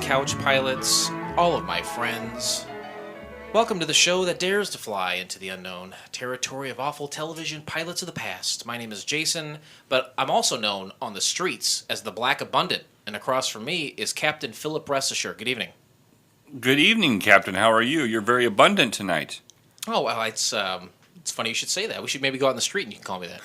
couch pilots, all of my friends. Welcome to the show that dares to fly into the unknown, territory of awful television pilots of the past. My name is Jason, but I'm also known on the streets as the Black Abundant, and across from me is Captain Philip Restisher. Good evening. Good evening, Captain. How are you? You're very abundant tonight. Oh, well, it's funny you should say that. We should maybe go out on the street and you can call me that.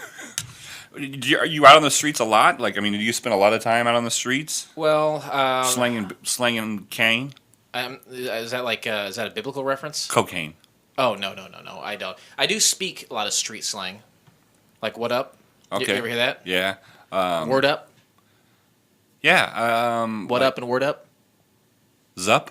Are you out on the streets a lot? Like, I mean, do you spend a lot of time out on the streets? Well, slanging cane? is that a biblical reference? Cocaine. Oh, no, I don't. I do speak a lot of street slang. Like, what up? Okay. You ever hear that? Yeah. Word up? Yeah. What up and word up? Zup?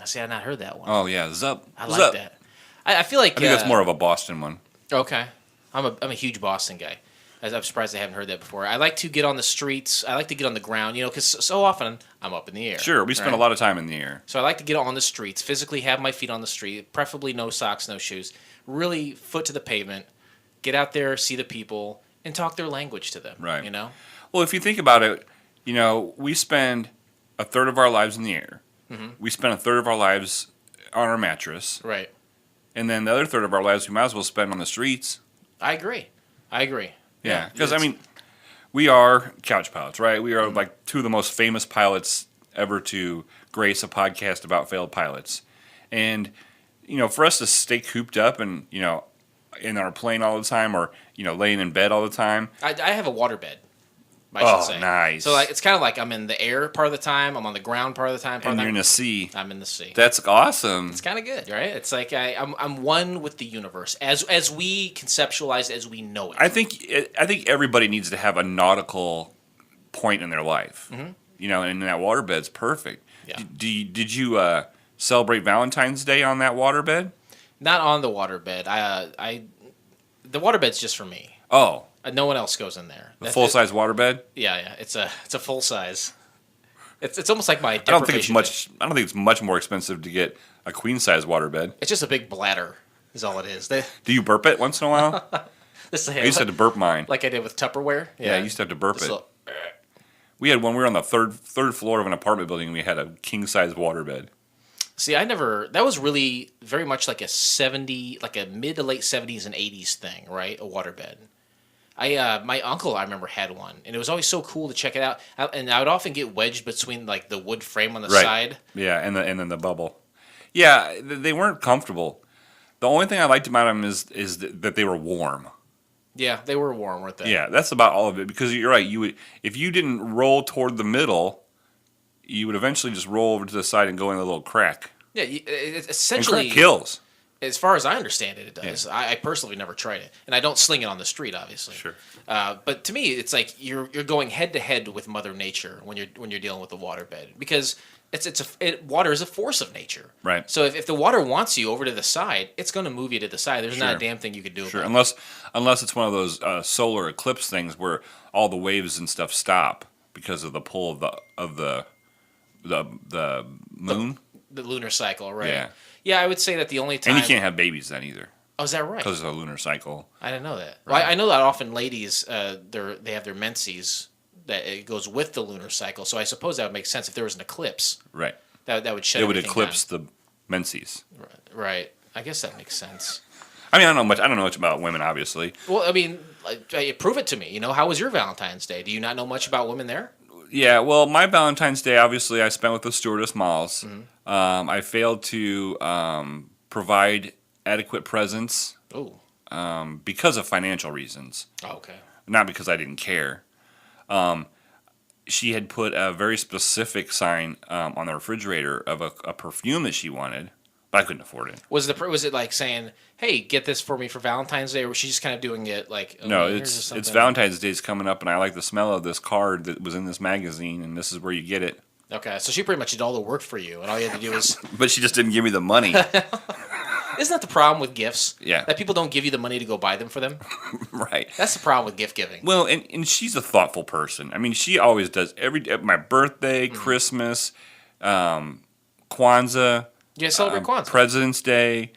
See, I've not heard that one. Oh, yeah. Zup. I like Zup. that. I feel like... I think that's more of a Boston one. Okay. I'm a huge Boston guy. I'm surprised I haven't heard that before. I like to get on the streets. I like to get on the ground, because so often I'm up in the air. Sure, we spend a lot of time in the air. So I like to get on the streets, physically have my feet on the street, preferably no socks, no shoes, really foot to the pavement, get out there, see the people, and talk their language to them, Right. Well, if you think about it, we spend a third of our lives in the air. Mm-hmm. We spend a third of our lives on our mattress. Right. And then the other third of our lives we might as well spend on the streets. I agree. Yeah, because, we are couch pilots, right? We are like two of the most famous pilots ever to grace a podcast about failed pilots. And, for us to stay cooped up and, in our plane all the time or, laying in bed all the time. I have a water bed, I should say. Nice. So it's kind of like I'm in the air part of the time, I'm on the ground part of the time. And you're in the sea. I'm in the sea. That's awesome. It's kind of good, right? It's like I'm one with the universe as we conceptualize, as we know it. I think everybody needs to have a nautical point in their life. Mm-hmm. And that waterbed's perfect. Yeah. Did you celebrate Valentine's Day on that waterbed? Not on the waterbed. The waterbed's just for me. Oh. No one else goes in there. The full size waterbed? Yeah. It's a full size. It's almost like my I don't think it's much more expensive to get a queen size waterbed. It's just a big bladder, is all it is. Do you burp it once in a while? I used to have to burp mine. Like I did with Tupperware. Yeah, I used to have to burp it. We had one. We were on the third floor of an apartment building, and we had a king size waterbed. See, that was really very much like a mid to late 70s and 80s thing, right? A waterbed. My uncle, I remember, had one, and it was always so cool to check it out. And I would often get wedged between like the wood frame on the side. Yeah, and then the bubble. Yeah, they weren't comfortable. The only thing I liked about them is that they were warm. Yeah, they were warm, weren't they? Yeah, that's about all of it. Because you're right. If you didn't roll toward the middle, you would eventually just roll over to the side and go in a little crack. Yeah, it essentially... And crack kills. As far as I understand it does. Yeah. I personally never tried it, and I don't sling it on the street, obviously. Sure. But to me, it's like you're going head to head with Mother Nature when you're dealing with the waterbed, because water is a force of nature. Right. So if the water wants you over to the side, it's going to move you to the side. There's not a damn thing you can do about it. Unless it's one of those solar eclipse things where all the waves and stuff stop because of the pull of the moon. The lunar cycle, right? Yeah. Yeah, I would say that the only time... And you can't have babies then either. Oh, is that right? Because of the lunar cycle. I didn't know that. Right. Well, I know that often ladies, they have their menses, that it goes with the lunar cycle, so I suppose that would make sense if there was an eclipse. Right. That would shut it would everything eclipse down. the menses. Right. I guess that makes sense. I mean, I don't know much about women, obviously. Well, I mean, prove it to me. How was your Valentine's Day? Do you not know much about women there? Yeah, well, my Valentine's Day, obviously, I spent with the stewardess Malls. Mm-hmm. I failed to provide adequate presents because of financial reasons. Oh, okay. Not because I didn't care. She had put a very specific sign on the refrigerator of a perfume that she wanted, but I couldn't afford it. Was it like saying, "Hey, get this for me for Valentine's Day," or was she just kind of doing it like? Oh, no, it's Valentine's Day's coming up, and I like the smell of this card that was in this magazine, and this is where you get it. Okay, so she pretty much did all the work for you, and all you had to do was... But she just didn't give me the money. Isn't that the problem with gifts? Yeah. That people don't give you the money to go buy them for them? Right. That's the problem with gift giving. Well, and she's a thoughtful person. I mean, she always does. My birthday, Christmas, Kwanzaa. Yeah, celebrate Kwanzaa. President's Day.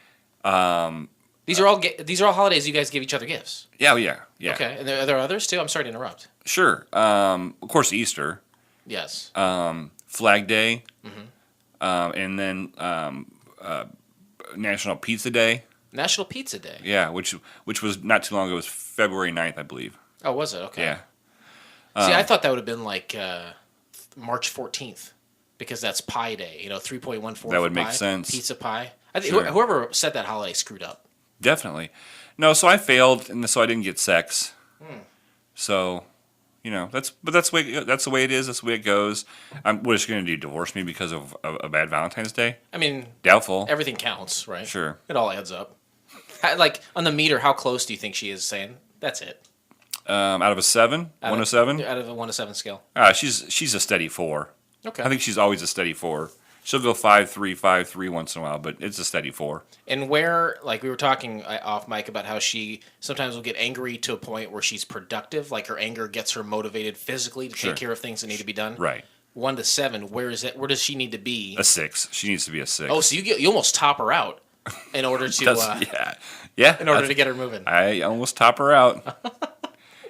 These are all holidays you guys give each other gifts. Yeah. Okay, and are there others too? I'm sorry to interrupt. Sure. Of course, Easter. Yes. Flag Day, and then National Pizza Day. National Pizza Day. Yeah, which was not too long ago. It was February 9th, I believe. Oh, was it? Okay. Yeah. See, I thought that would have been like March 14th because that's Pie Day. 3.14. That would for make pie, sense. Pizza pie. I think Sure. whoever set that holiday screwed up. Definitely. No, so I failed, and so I didn't get sex. So, that's the way it is. That's the way it goes. What is she going to do? Divorce me because of a bad Valentine's Day? I mean, Doubtful. everything counts, right? Sure. It all adds up. Like on the meter, how close do you think she is saying? That's it. Out of a 7? 1 to 7? Out of a 1 to 7 scale. She's a steady 4. Okay. I think she's always a steady 4. She'll go 5-3, 5-3 once in a while, but it's a steady 4. And where, like we were talking off mic about how she sometimes will get angry to a point where she's productive, like her anger gets her motivated physically to Sure. take care of things that need to be done. Right. 1 to 7, where does she need to be? A 6. She needs to be a 6. Oh, so you almost top her out in order to yeah. in order to get her moving. I almost top her out.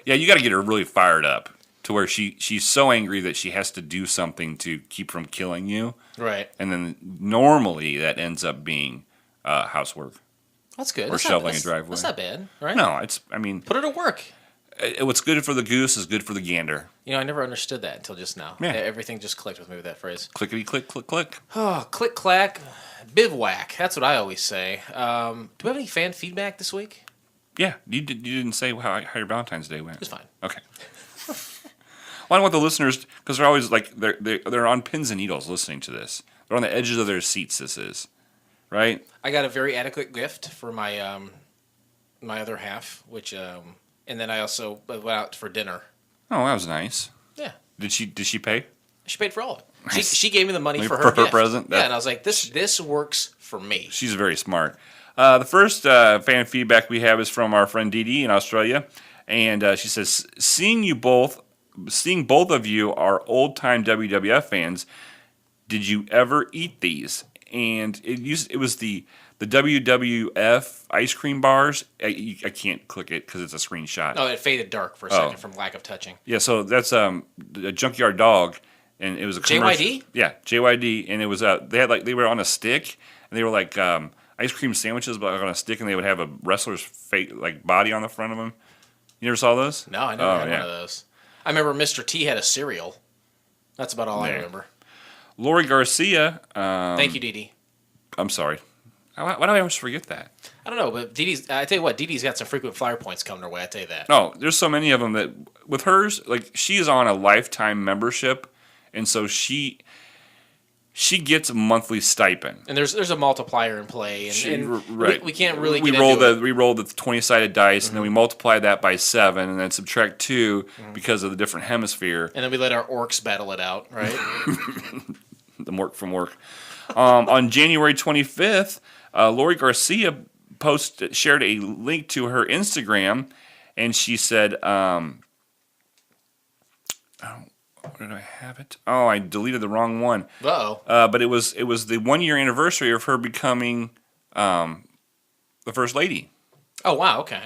Yeah, you got to get her really fired up to where she's so angry that she has to do something to keep from killing you. Right. And then normally that ends up being housework. That's good. Or That's shoveling a driveway. That's not bad, right? No, Put her to work. What's good for the goose is good for the gander. I never understood that until just now. Yeah. Everything just clicked with me with that phrase. Clickety click, click, click. Oh, click clack, bivouac. That's what I always say. Do we have any fan feedback this week? Yeah, you didn't say how your Valentine's Day went. It was fine. Okay. Well, I want the listeners, because they're always like they're on pins and needles listening to this. They're on the edges of their seats. This is right. I got a very adequate gift for my my other half, which and then I also went out for dinner. Oh, that was nice. Yeah. Did she pay? She paid for all of it. Nice. She gave me the money for her gift. present. Yeah, and I was like, this works for me. She's very smart. The first fan feedback we have is from our friend Dee Dee in Australia, and she says, seeing both of you are old time WWF fans, did you ever eat these? And it was the WWF ice cream bars. I can't click it because it's a screenshot. Oh, it faded dark for a second from lack of touching. Yeah, so that's a Junkyard Dog, and it was a commercial. JYD? Yeah, JYD, and it was they were on a stick, and they were like ice cream sandwiches, but on a stick, and they would have a wrestler's body on the front of them. You never saw those? No, I never had one of those. I remember Mr. T had a cereal. That's about all I remember. Lori Garcia. Thank you, Dee Dee. I'm sorry. Why do I always forget that? I don't know, but Dee Dee's. I tell you what, Dee Dee's got some frequent flyer points coming her way. I tell you that. No, there's so many of them that with hers, like she is on a lifetime membership, and so she gets a monthly stipend. And there's a multiplier in play, and right. we can't really we get roll into the we roll the 20-sided dice, and then we multiply that by 7, and then subtract 2 because of the different hemisphere. And then we let our orcs battle it out, right? The work from work. On January 25th, Lori Garcia shared a link to her Instagram, and she said, where did I have it? Oh, I deleted the wrong one. Uh-oh. But it was the 1-year anniversary of her becoming the first lady. Oh, wow, okay.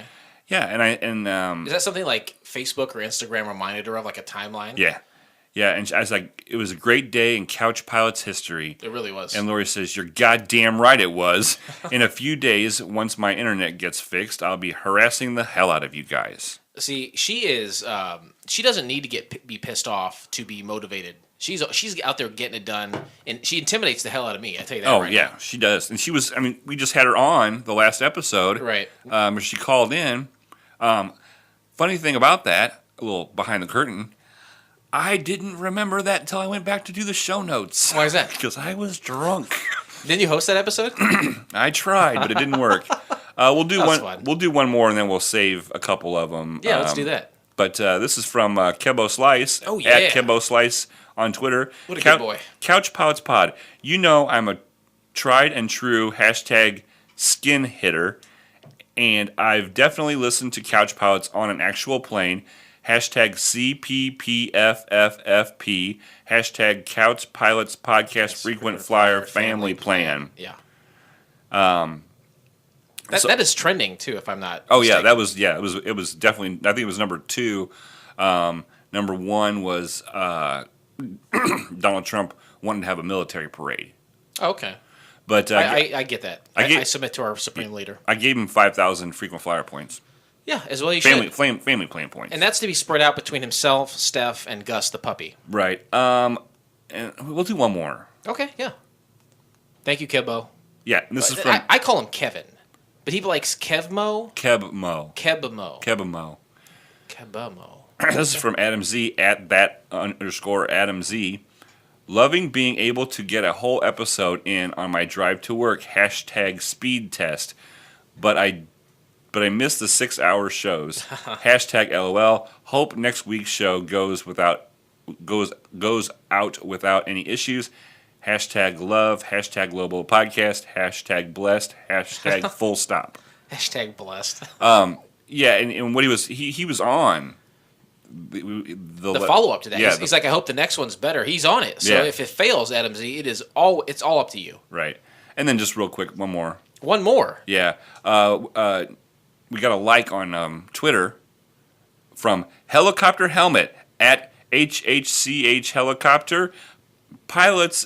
Yeah, and is that something like Facebook or Instagram reminded her of, like a timeline? Yeah, and I was like, it was a great day in Couch Pilot's history. It really was. And Lori says, you're goddamn right it was. In a few days, once my internet gets fixed, I'll be harassing the hell out of you guys. See, she is. She doesn't need to be pissed off to be motivated. She's out there getting it done, and she intimidates the hell out of me. I tell you that. Oh right yeah, now. she does. And she was. I mean, we just had her on the last episode. Right. She called in. Funny thing about that, a little behind the curtain. I didn't remember that until I went back to do the show notes. Why is that? Because I was drunk. Didn't you host that episode? I tried, but it didn't work. We'll do one. Fun. We'll do one more, and then we'll save a couple of them. Yeah, let's do that. But this is from Kebo Slice. Oh, yeah. At Kebo Slice on Twitter. What a good boy. Couch Pilots Pod. You know I'm a tried and true #skin hitter, and I've definitely listened to Couch Pilots on an actual plane. #CPPFFFP. #Couch Pilots Podcast Frequent Flyer Family Plan. Yeah. That is trending too, if I'm not. Oh mistaken. yeah, it was definitely. I think it was number 2. Number 1 was Donald Trump wanting to have a military parade. Okay. But I get that. I submit to our supreme leader. I gave him 5,000 frequent flyer points. Yeah, as well you should. Family plan points. And that's to be spread out between himself, Steph, and Gus the puppy. Right. And we'll do one more. Okay, yeah. Thank you, Kebbo. Yeah, and this is from... I call him Kevin, but he likes Kevmo. Kebmo. This is from Adam Z, at @Adam Z. Loving being able to get a whole episode in on my drive to work, #speed test, but I missed the 6-hour shows. #LOL. Hope next week's show goes out without any issues. #love, #global podcast, #blessed, full stop. #blessed. Yeah, and what he was on the follow up to that. Yeah, he's like, I hope the next one's better. He's on it. So if it fails, Adam Z, it's all up to you. Right. And then just real quick, one more. One more. Yeah. We got a like on Twitter from Helicopter Helmet at HHCH Helicopter, pilot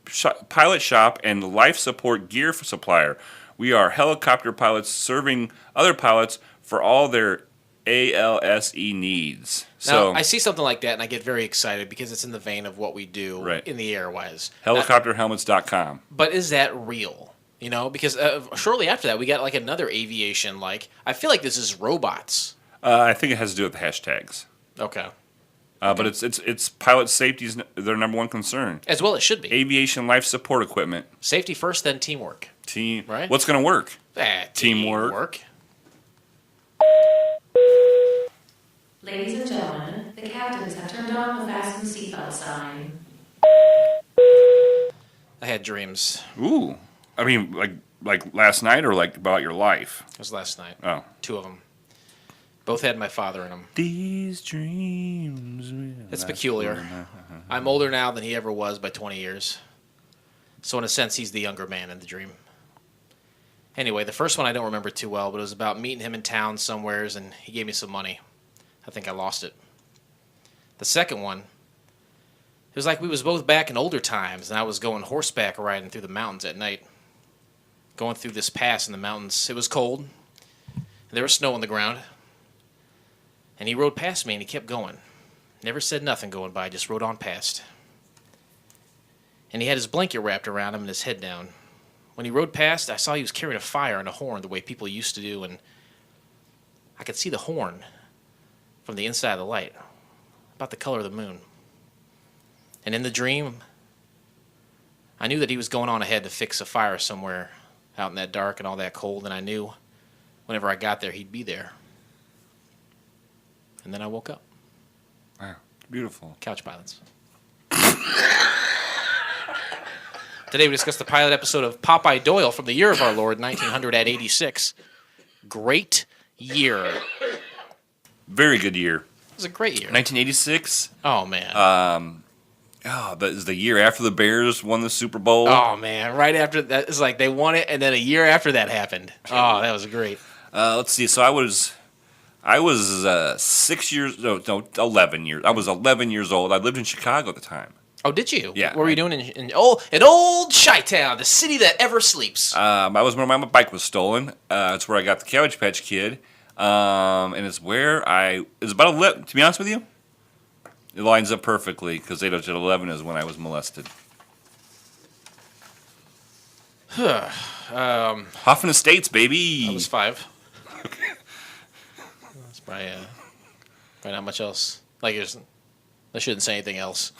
shop and life support gear supplier. We are helicopter pilots serving other pilots for all their ALSE needs. Now, I see something like that and I get very excited because it's in the vein of what we do in the airways. Helicopterhelmets.com. But is that real? You know, because shortly after that, we got like another aviation. I feel like this is robots. I think it has to do with the hashtags. Okay. But it's pilot safety is their number one concern. As well, it should be. Aviation life support equipment. Safety first, then teamwork. Right? What's going to work? Teamwork. Ladies and gentlemen, the captains have turned on the fasten seatbelt sign. I had dreams. Ooh. I mean, like last night or like about your life? It was last night. Oh. 2 of them. Both had my father in them. These dreams. It's peculiar. I'm older now than he ever was by 20 years. So in a sense, he's the younger man in the dream. Anyway, the first one I don't remember too well, but it was about meeting him in town somewheres, and he gave me some money. I think I lost it. The second one, it was like we was both back in older times, and I was going horseback riding through the mountains at night. Going through this pass in the mountains. It was cold. And there was snow on the ground. And he rode past me, and he kept going. Never said nothing going by, just rode on past. And he had his blanket wrapped around him and his head down. When he rode past, I saw he was carrying a fire and a horn the way people used to do, and I could see the horn from the inside of the light, about the color of the moon. And in the dream, I knew that he was going on ahead to fix a fire somewhere out in that dark and all that cold, and I knew whenever I got there, he'd be there. And then I woke up. Wow, beautiful. Couch pilots. Today we discussed the pilot episode of Popeye Doyle from the year of our Lord, 1986. Great year. Very good year. It was a great year. 1986. Oh, man. That is the year after the Bears won the Super Bowl. Oh, man. Right after that, it's like they won it, and then a year after that happened. Oh, that was great. Let's see. So I was 11 years. I was 11 years old. I lived in Chicago at the time. Oh, did you? Yeah. What were you doing in old Chi-Town, the city that ever sleeps? I was where my bike was stolen. It's where I got the Cabbage Patch Kid. And it's where it's about 11, to be honest with you, it lines up perfectly because 8/11 is when I was molested. Hoffman Estates, baby. I was 5. That's probably not much else. I shouldn't say anything else.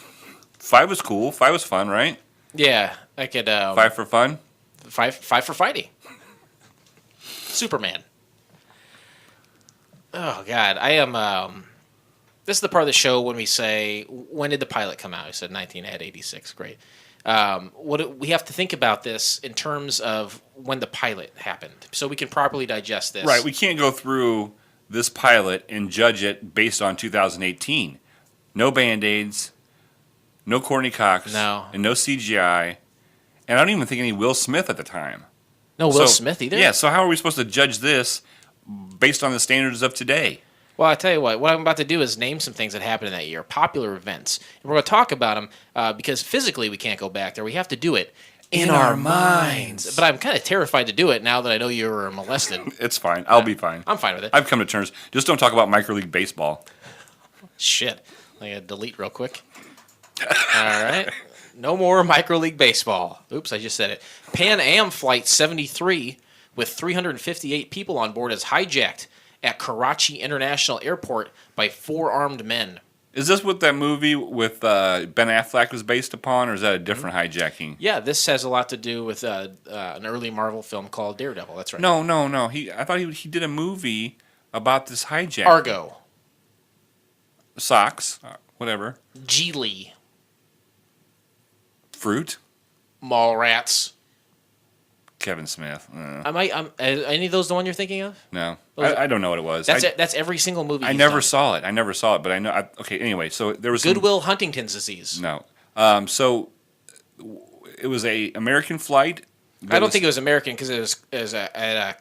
5 was cool. 5 was fun, right? Yeah, I could. 5 for fun. 5 for fighting. Superman. Oh God, I am. This is the part of the show when we say, when did the pilot come out? I said 1986. Great. We have to think about this in terms of when the pilot happened, so we can properly digest this. Right. We can't go through this pilot and judge it based on 2018. No Band-Aids, no Courtney Cox, and no CGI, and I don't even think any Will Smith at the time. No Will Smith either? Yeah, so how are we supposed to judge this based on the standards of today? Well, I tell you what I'm about to do is name some things that happened in that year, popular events. And we're going to talk about them because physically we can't go back there. We have to do it in our minds. But I'm kind of terrified to do it now that I know you were molested. It's fine. I'll be fine. I'm fine with it. I've come to terms. Just don't talk about micro league baseball. Shit. I gotta delete real quick. All right. No more micro league baseball. Oops, I just said it. Pan Am Flight 73 with 358 people on board is hijacked at Karachi International Airport by 4 armed men. Is this what that movie with Ben Affleck was based upon, or is that a different hijacking? Yeah, this has a lot to do with an early Marvel film called Daredevil. That's right. No. I thought he did a movie about this hijacking. Argo. Socks, whatever. Geely. Fruit. Mallrats. Kevin Smith. Any of those the one you're thinking of? No, I don't know what it was. That's every single movie. I never saw it, but I know. Okay, anyway, so there was Goodwill Huntington's disease. No, so it was a American flight. I don't think it was American because it was at a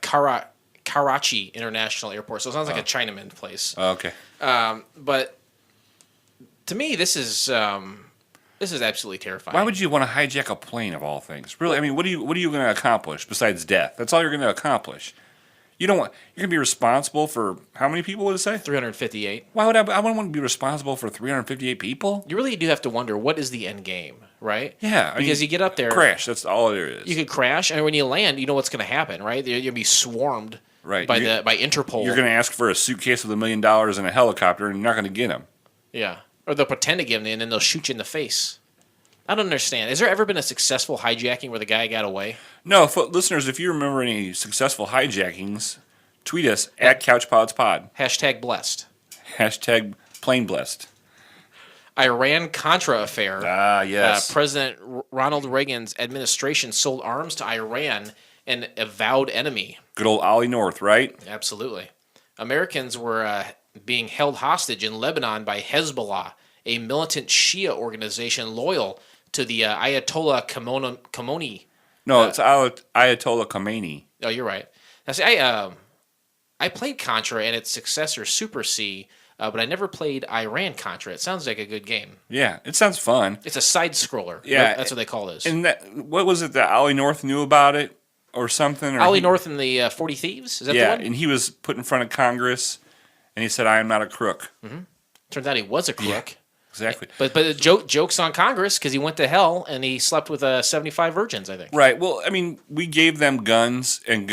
Karachi International Airport, so it sounds like a Chinaman place. Oh, okay. But to me, this is absolutely terrifying. Why would you want to hijack a plane of all things? Really, I mean, what are you going to accomplish besides death? That's all you're going to accomplish. You're going to be responsible for how many people would it say? 358. Why would I wouldn't want to be responsible for 358 people? You really do have to wonder what is the end game, right? Yeah, because you get up there, crash. That's all there is. You could crash, and when you land, you know what's going to happen, right? You're going to be swarmed, right, by Interpol. You're going to ask for a suitcase with $1 million and a helicopter, and you're not going to get them. Yeah, or they'll pretend to give them, and then they'll shoot you in the face. I don't understand. Has there ever been a successful hijacking where the guy got away? No, listeners, if you remember any successful hijackings, tweet us at CouchPodsPod. Hashtag blessed. Hashtag plain blessed. Iran-Contra affair. Yes. President Ronald Reagan's administration sold arms to Iran, an avowed enemy. Good old Ollie North, right? Absolutely. Americans were being held hostage in Lebanon by Hezbollah, a militant Shia organization loyal to the Ayatollah Khamenei. No, it's Ayatollah Khamenei. Oh, you're right. Now, see, I played Contra and its successor, Super C, but I never played Iran-Contra. It sounds like a good game. Yeah, it sounds fun. It's a side-scroller. Yeah. That's what they call this. And what was it that Ollie North knew about it or something? Ollie North and the 40 Thieves? Is that the one? Yeah, and he was put in front of Congress, and he said, I am not a crook. Mm-hmm. Turns out he was a crook. Yeah. Exactly. But joke's on Congress because he went to hell and he slept with 75 virgins, I think. Right. Well, I mean, we gave them guns, and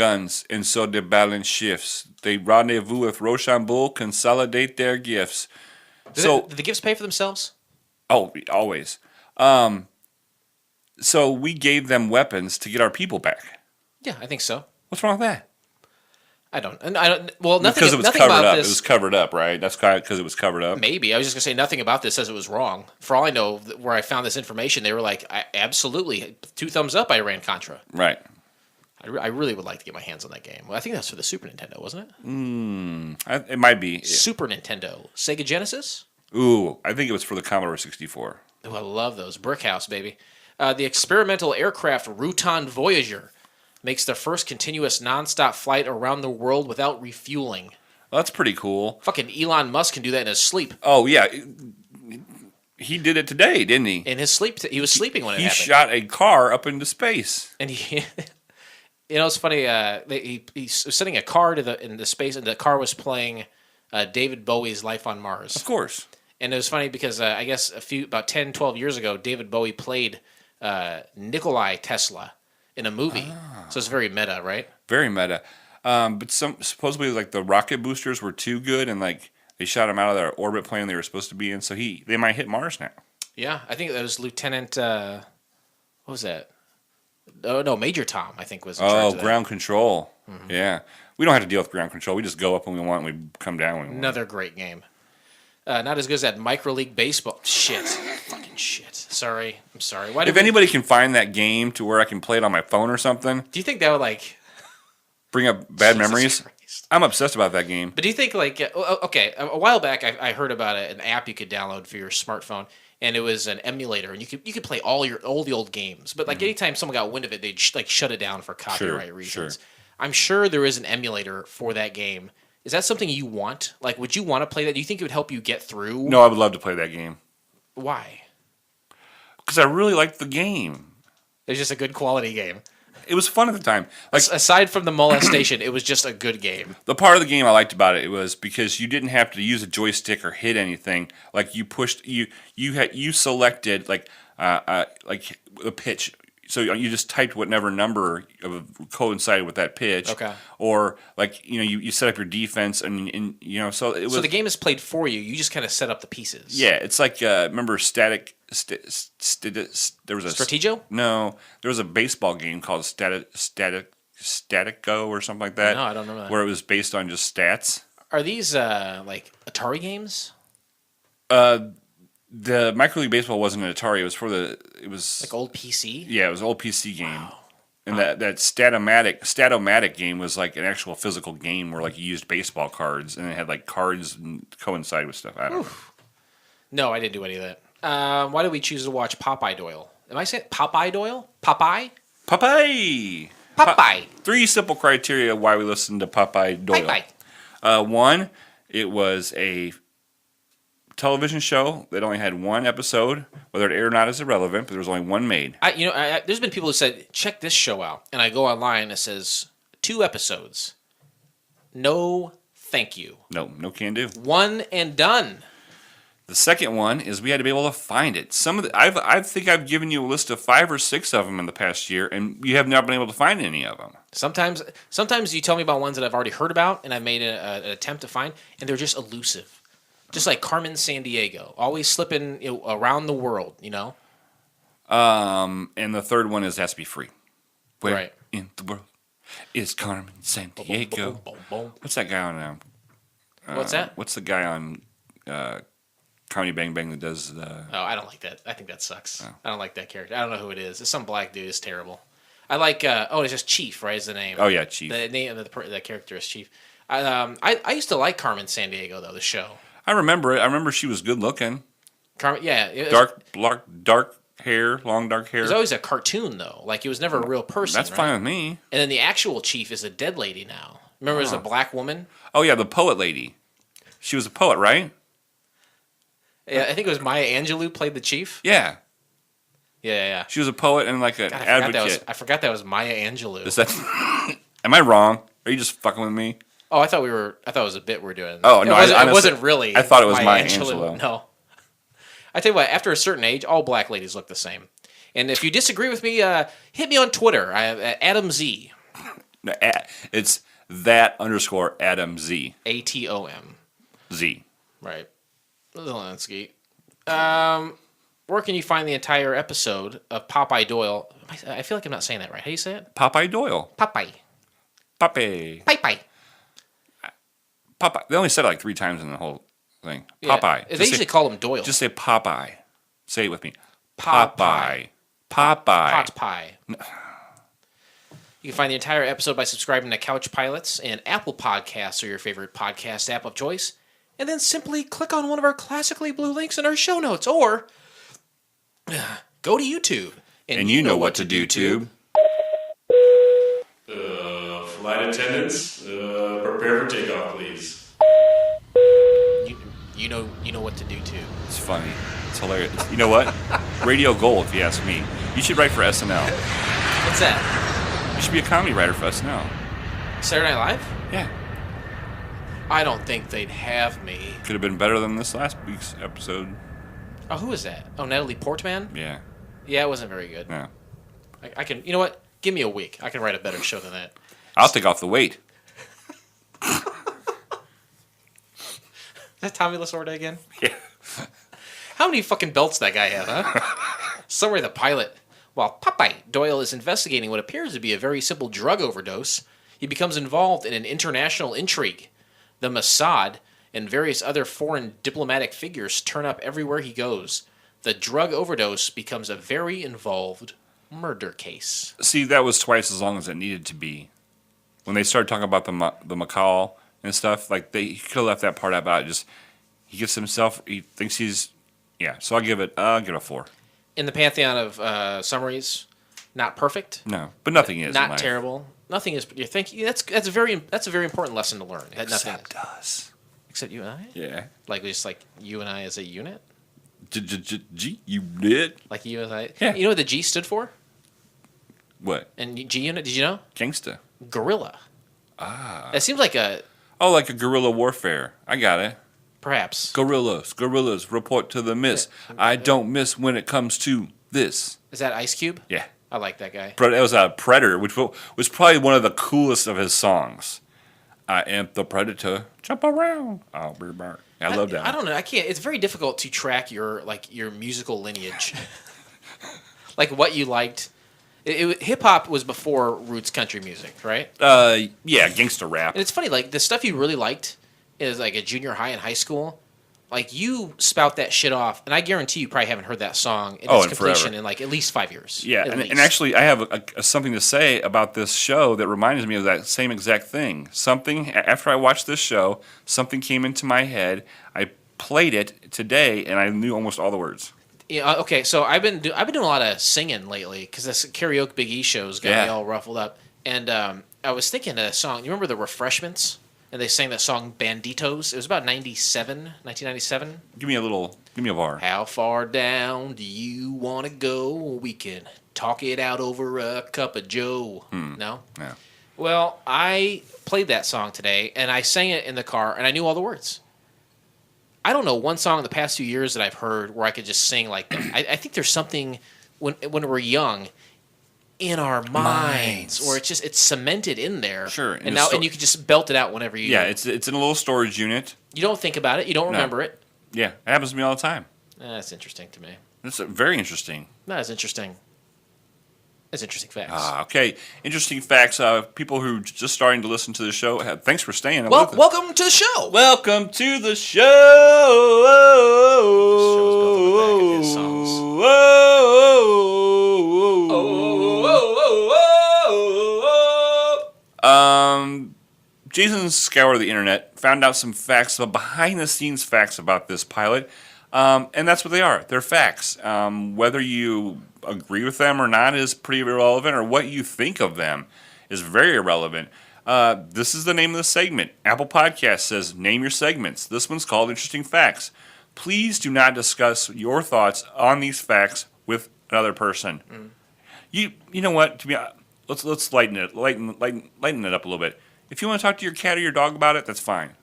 so the balance shifts. They rendezvous with Rochambeau, consolidate their gifts. Did the gifts pay for themselves? Oh, always. So we gave them weapons to get our people back. Yeah, I think so. What's wrong with that? I don't. Well, nothing. Because it was nothing covered about up. this. It was covered up, right? That's because it was covered up. Maybe I was just gonna say nothing about this says it was wrong. For all I know, where I found this information, they were like, absolutely, 2 thumbs up. I ran Contra. Right. I really would like to get my hands on that game. Well, I think that's for the Super Nintendo, wasn't it? It might be. Super Nintendo, Sega Genesis. Ooh, I think it was for the Commodore 64. Oh, I love those. Brickhouse, baby. The experimental aircraft Rutan Voyager makes the first continuous nonstop flight around the world without refueling. Well, that's pretty cool. Fucking Elon Musk can do that in his sleep. Oh, yeah. He did it today, didn't he? In his sleep. He was sleeping when it happened. He shot a car up into space. And he... You know, it's funny. He's sending a car into space, and the car was playing David Bowie's "Life on Mars." Of course. And it was funny because I guess about 10, 12 years ago, David Bowie played Nikolai Tesla in a movie. So it's very meta, right? Very meta. But supposedly, like the rocket boosters were too good, and like they shot him out of their orbit plane they were supposed to be in. So they might hit Mars now. Yeah, I think that was Lieutenant. What was that? Oh, no, Major Tom, I think, was in charge of that. Ground control. Mm-hmm. Yeah. We don't have to deal with ground control. We just go up when we want and we come down when we want. Another great game. Not as good as that Micro League Baseball. Shit. Fucking shit. Sorry. I'm sorry. If anybody can find that game to where I can play it on my phone or something. Do you think that would, like... bring up bad Jesus memories? Christ. I'm obsessed about that game. But do you think, like... okay, a while back, I heard about an app you could download for your smartphone. And it was an emulator, and you could play all the old games. But like anytime someone got wind of it, they'd shut it down for copyright reasons. Sure. I'm sure there is an emulator for that game, Is that something you want? Like, would you want to play that? Do you think it would help you get through? No, I would love to play that game. Why? Because I really liked the game. It's just a good quality game. It was fun at the time. Like, aside from the molestation, it was just a good game. the part of the game I liked about it was because you didn't have to use a joystick or hit anything. Like you pushed, you selected like the pitch. So you just typed whatever number coincided with that pitch. Okay. Or like you set up your defense and so it was. So the game is played for you. You just kind of set up the pieces. Yeah, it's like remember static. There was a Strategio? No, there was a baseball game called Static Go or something like that. No, I don't remember that. Where it was based on just stats. Are these like Atari games? The Micro League Baseball wasn't an Atari. It was Like old PC? Yeah, it was an old PC game. Wow. And that Statomatic game was like an actual physical game where like you used baseball cards and it had like cards and coincide with stuff. I don't know. No, I didn't do any of that. Why did we choose to watch Popeye Doyle? Am I saying Popeye Doyle? Popeye? Popeye! Popeye! 3 simple criteria why we listen to Popeye Doyle. Popeye. One, it was a television show that only had 1 episode. Whether it aired or not is irrelevant, but there was only 1 made. There's been people who said, check this show out. And I go online and it says, 2 episodes. No, thank you. No can do. 1 and done. The second one is we had to be able to find it. I think I've given you a list of 5 or 6 of them in the past year, and you have not been able to find any of them. Sometimes you tell me about ones that I've already heard about, and I've made an attempt to find, and they're just elusive. Just like Carmen Sandiego, always slipping around the world, And the third one has to be free. Where right. in the world is Carmen Sandiego? What's that guy on? What's that? What's the guy on Comedy Bang Bang that does the... Oh, I don't like that. I think that sucks. Oh. I don't like that character. I don't know who it is. It's some black dude. It's terrible. I like... it's just Chief, right, is the name. Oh, yeah, Chief. The name of the character is Chief. I used to like Carmen Sandiego, though, the show. I remember it. I remember she was good looking. Carmen, yeah. Dark hair, long dark hair. It was always a cartoon, though. Like, it was never a real person, That's right? fine with me. And then the actual Chief is a dead lady now. Remember, it was a black woman? Oh, yeah, the poet lady. She was a poet, right? Yeah, I think it was Maya Angelou played the Chief. Yeah. Yeah. She was a poet and like an advocate. I forgot that was Maya Angelou. Is that? Am I wrong? Are you just fucking with me? Oh, I thought it was a bit we're doing. Oh no, it wasn't really. I thought it was Maya Angelou. No. I tell you what. After a certain age, all black ladies look the same. And if you disagree with me, hit me on Twitter. Adam Z. No, it's _Adam Z. ATOM. Z. Right. Zelensky. Where can you find the entire episode of Popeye Doyle? I feel like I'm not saying that right. How do you say it? Popeye Doyle. Popeye. Popeye. Popeye. Popeye. They only said it like 3 times in the whole thing. Yeah. Popeye. They usually call him Doyle. Just say Popeye. Say it with me. Popeye. Popeye. Pot pie. You can find the entire episode by subscribing to Couch Pilots and Apple Podcasts or your favorite podcast app of choice. And then simply click on one of our classically blue links in our show notes, or go to YouTube. And you know what to do, Tube. Flight attendants, prepare for takeoff, please. You know what to do, Tube. It's funny. It's hilarious. You know what? Radio gold, if you ask me. You should write for SNL. What's that? You should be a comedy writer for SNL. Saturday Night Live? Yeah. I don't think they'd have me. Could have been better than this last week's episode. Oh, who is that? Oh, Natalie Portman? Yeah. Yeah, it wasn't very good. Yeah. I can, you know what? Give me a week. I can write a better show than that. I'll take off the weight. Is that Tommy Lasorda again? Yeah. How many fucking belts that guy have, huh? Summary: the pilot. While Popeye Doyle is investigating what appears to be a very simple drug overdose, he becomes involved in an international intrigue. The Mosad and various other foreign diplomatic figures turn up everywhere he goes. The drug overdose becomes a very involved murder case. See, that was twice as long as it needed to be. When they started talking about the macaw and stuff, like he could have left that part out. About just he gets himself. He thinks he's So I'll give it a 4. In the pantheon of summaries, Not perfect. No, but nothing is in Not life. terrible. Nothing is. You think that's a very important lesson to learn. That nothing Except is. us. Except you and I. Yeah. Like just like you and I as a unit. G, you did? Like you and I. Yeah. You know what the G stood for? What? And G unit. Did you know? Gangsta. Gorilla. Ah. That seems like a Oh, like a guerrilla warfare. I got it. perhaps. Gorillas, report to the miss. I don't miss when it comes to this. Is that Ice Cube? Yeah. I like that guy. But it was a Predator, which was probably one of the coolest of his songs. I am the Predator. Jump around. I'll be back. I love that. I don't know. I can't. It's very difficult to track your musical lineage, like what you liked. Hip hop was before roots country music, right? Yeah, gangster rap. And it's funny, like the stuff you really liked is like a junior high and high school. Like you spout that shit off, and I guarantee you probably haven't heard that song in its completion forever. in like at least 5 years. Yeah, and actually, I have something to say about this show that reminds me of that same exact thing. Something after I watched this show, something came into my head. I played it today, and I knew almost all the words. Yeah. Okay. So I've been doing a lot of singing lately because this KARAOK Big E show's got me all ruffled up. And I was thinking of a song. You remember the Refreshments? And they sang that song Banditos. It was about 1997. Give me a bar. How far down do you want to go? We can talk it out over a cup of joe. No? No. Well, I played that song today, and I sang it in the car, and I knew all the words. I don't know one song in the past few years that I've heard where I could just sing like that. I think there's something when we're young in our minds where it's cemented in there. Sure. And you can just belt it out whenever you. Yeah, it's in a little storage unit. You don't think about it. You don't remember it. Yeah, it happens to me all the time. That's interesting to me. That's very interesting. That is interesting. That's interesting facts. Okay. Interesting facts. People who just starting to listen to the show, thanks for staying. Welcome to the show. Welcome to the show. Show's built on the back of his songs. Jason scoured the internet, found out some facts, some behind-the-scenes facts about this pilot, and that's what they are. They're facts. Whether you agree with them or not is pretty irrelevant, or what you think of them is very irrelevant. This is the name of the segment. Apple Podcast says, name your segments. This one's called Interesting Facts. Please do not discuss your thoughts on these facts with another person. You know what? Let's lighten it up a little bit. If you want to talk to your cat or your dog about it, that's fine.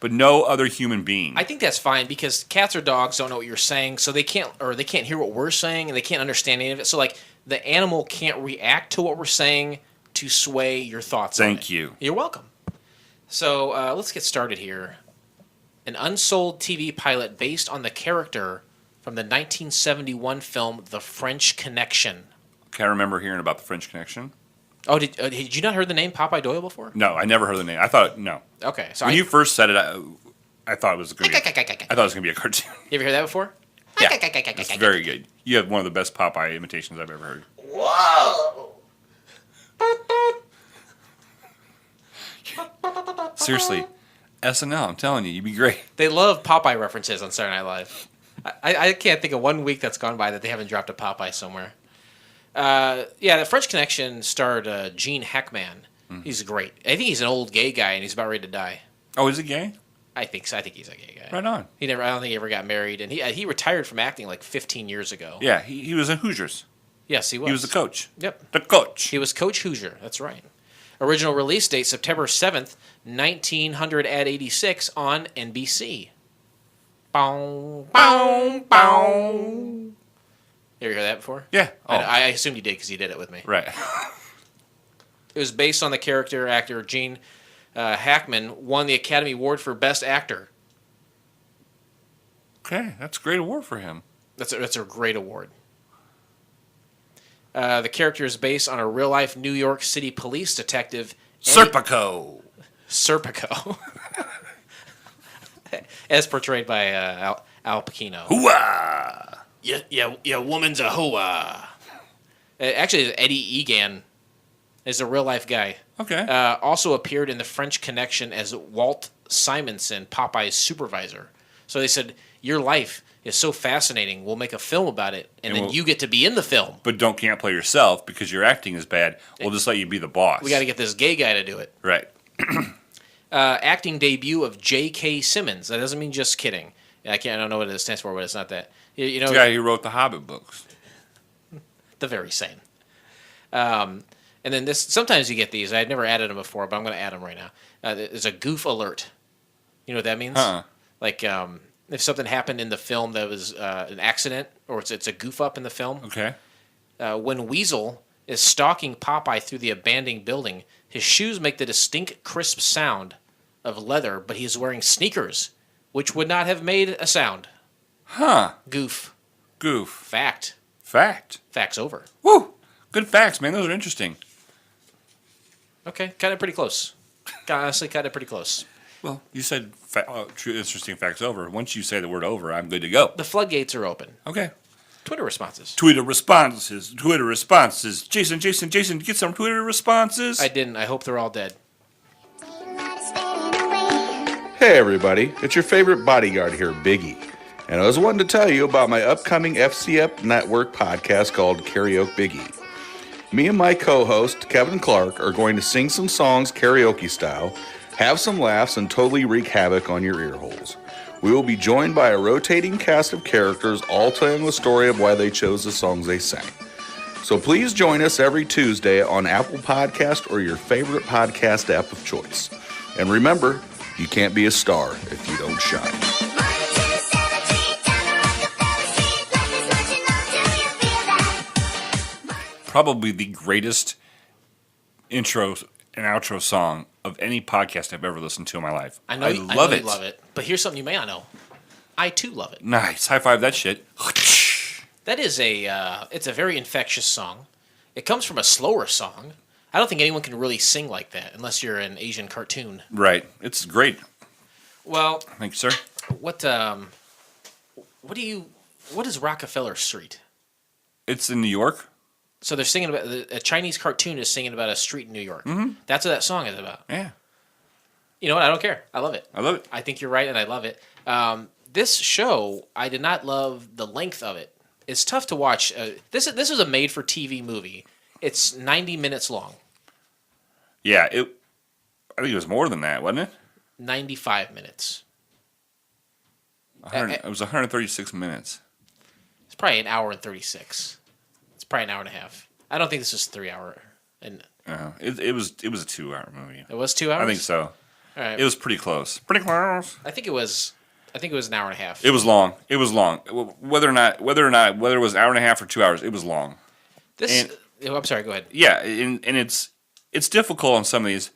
But no other human being. I think that's fine because cats or dogs don't know what you're saying, so they can't hear what we're saying, and they can't understand any of it. So like the animal can't react to what we're saying to sway your thoughts. Thank you. You're welcome. So let's get started here. An unsold TV pilot based on the character from the 1971 film The French Connection. Okay, I remember hearing about the French Connection. Oh, did you not heard the name Popeye Doyle before? No, I never heard the name. I thought no. Okay, so when you first said it, I thought it was going to be. I thought it was going to be a cartoon. You ever heard that before? Yeah, it's very good. You have one of the best Popeye imitations I've ever heard. Whoa! Seriously, SNL. I'm telling you, you'd be great. They love Popeye references on Saturday Night Live. I can't think of 1 week that's gone by that they haven't dropped a Popeye somewhere. The French Connection starred Gene Hackman. He's great. I think he's an old gay guy and he's about ready to die. Oh, is he gay? I think so. I think he's a gay guy. Right on. I don't think he ever got married, and he retired from acting like 15 years ago. Yeah, he was in Hoosiers. Yes, he was. He was the coach. Yep. The coach. He was Coach Hoosier. That's right. Original release date September 7th, 1986 on NBC. Bow, bow, bow. You ever heard that before? Yeah. Oh. I assumed you did because you did it with me. Right. It was based on the character actor Gene Hackman won the Academy Award for Best Actor. Okay, that's a great award for him. That's a great award. The character is based on a real-life New York City police detective, Serpico, as portrayed by Al Pacino. Hooah! Yeah, woman's a hooah. Actually, Eddie Egan is a real-life guy. Okay. Also appeared in The French Connection as Walt Simonson, Popeye's supervisor. So they said, your life is so fascinating. We'll make a film about it, and then we'll- you get to be in the film. But can't play yourself because your acting is bad. We'll just let you be the boss. We got to get this gay guy to do it. Right. Acting debut of J.K. Simmons. That doesn't mean just kidding. I don't know what it stands for, but it's not that. You know, The guy who wrote the Hobbit books. the very same. And then this. Sometimes you get these. I'd never added them before, but I'm going to add them right now. There's a goof alert. You know what that means? Like if something happened in the film that was an accident, or it's a goof up in the film. Okay. When Weasel is stalking Popeye through the abandoned building, his shoes make the distinct, crisp sound of leather, but he is wearing sneakers, which would not have made a sound. Huh. Goof. Goof. Fact. Fact's over. Woo! Good facts, man. Those are interesting. Okay, kind of pretty close. Honestly, kind of pretty close. Well, you said true, interesting facts over. Once you say the word over, I'm good to go. The floodgates are open. Okay. Twitter responses. Twitter responses. Jason, get some Twitter responses. I didn't. I hope they're all dead. Hey everybody, it's your favorite bodyguard here, Biggie. And I was wanting to tell you about my upcoming FCF Network podcast called KARAOK Biggie. Me and my co-host, Kevin Clark, are going to sing some songs karaoke style, have some laughs, and totally wreak havoc on your ear holes. We will be joined by a rotating cast of characters all telling the story of why they chose the songs they sang. So please join us every Tuesday on Apple Podcast or your favorite podcast app of choice. And remember, you can't be a star if you don't shine. Probably the greatest intro and outro song of any podcast I've ever listened to in my life. I know you love it. But here's something you may not know. I too love it. Nice. High five that shit. That is it's a very infectious song. It comes from a slower song. I don't think anyone can really sing like that unless you're an Asian cartoon. Right. It's great. Well, Thank you, sir. what is Rockefeller Street? It's in New York. So they're singing about a Chinese cartoon is singing about a street in New York. Mm-hmm. That's what that song is about. Yeah. You know what? I don't care. I love it. I love it. I think you're right, and I love it. This show, I did not love the length of it. It's tough to watch. This is a made-for-TV movie. It's 90 minutes long. Yeah. I think it was more than that, wasn't it? 95 minutes. It was 136 minutes. It's probably an hour and 36. It's probably an hour and a half. I don't think this is 3 hour. And It was a 2-hour movie. it was 2 hours. I think so. All right. It was pretty close. Pretty close. I think it was an hour and a half. It was long. Whether it was an hour and a half or 2 hours, it was long. I'm sorry. Go ahead. Yeah, and it's difficult on some of these,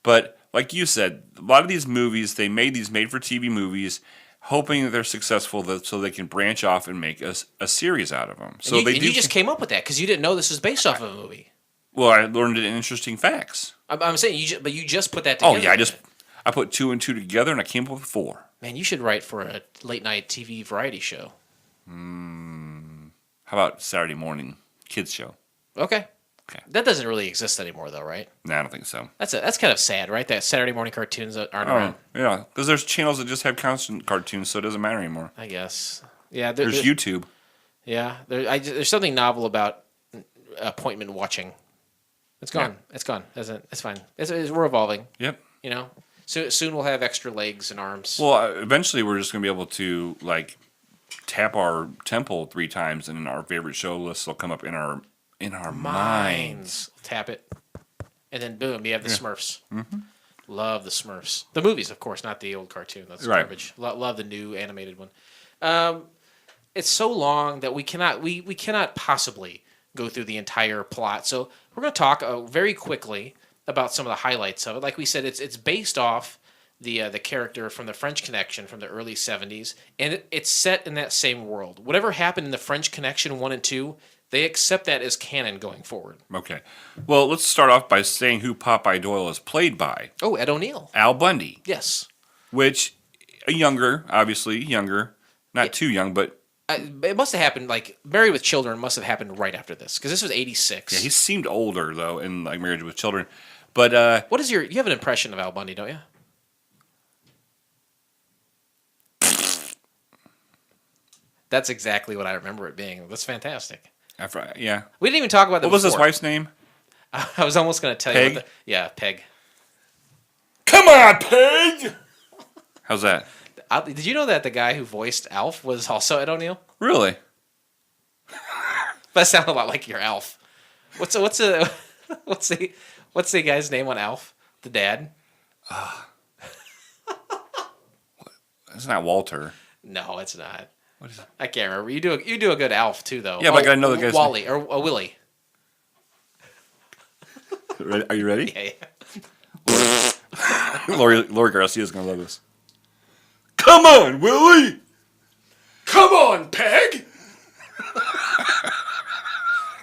but like you said, a lot of these movies, they made these made-for-TV movies, hoping that they're successful, so they can branch off and make a series out of them. So you just came up with that because you didn't know this was based off of a movie. Well, I learned it in interesting facts. I'm saying you just put that together. Oh yeah, I put 2 and 2 together and I came up with 4. Man, you should write for a late night TV variety show. How about Saturday morning kids show? Okay. That doesn't really exist anymore, though, right? No, I don't think so. That's kind of sad, right? That Saturday morning cartoons aren't around. Yeah, because there's channels that just have constant cartoons, so it doesn't matter anymore. I guess. Yeah. There's YouTube. Yeah. There's something novel about appointment watching. It's gone. Yeah. It's gone. It's fine. We're evolving. Yep. You know. So soon we'll have extra legs and arms. Well, eventually we're just gonna be able to tap our temple 3 times, and our favorite show list will come up in our minds. Tap it, and then boom, you have the Smurfs. Mm-hmm. Love the Smurfs. The movies, of course, not the old cartoon. That's garbage. Love the new animated one. It's so long that we cannot possibly go through the entire plot. So we're going to talk very quickly about some of the highlights of it. Like we said, it's based off the character from the French Connection from the early 70s, and it's set in that same world. Whatever happened in the French Connection 1 and 2, they accept that as canon going forward. Okay. Well, let's start off by saying who Popeye Doyle is played by. Oh, Ed ONeill. Al Bundy. Yes. Which, obviously younger, not too young, but... it must have happened, Married with Children must have happened right after this, because this was 86. Yeah, he seemed older, though, in, Marriage with Children. But, what is you have an impression of Al Bundy, don't you? That's exactly what I remember it being. That's fantastic. Yeah. We didn't even talk about that. What was his wife's name? I was almost going to tell Peg? you. Peg. Come on, Peg! How's that? Did you know that the guy who voiced Alf was also Ed O'Neill? Really? That sounded a lot like your Alf. What's the guy's name on Alf? The dad? It's not Walter. No, it's not. What is it? I can't remember. You do a good Alf too, though. Yeah, but I gotta know the guy's Wally or Willie. Are you ready? Yeah. Lori Garcia's gonna love this. Come on, Willie! Come on, Peg.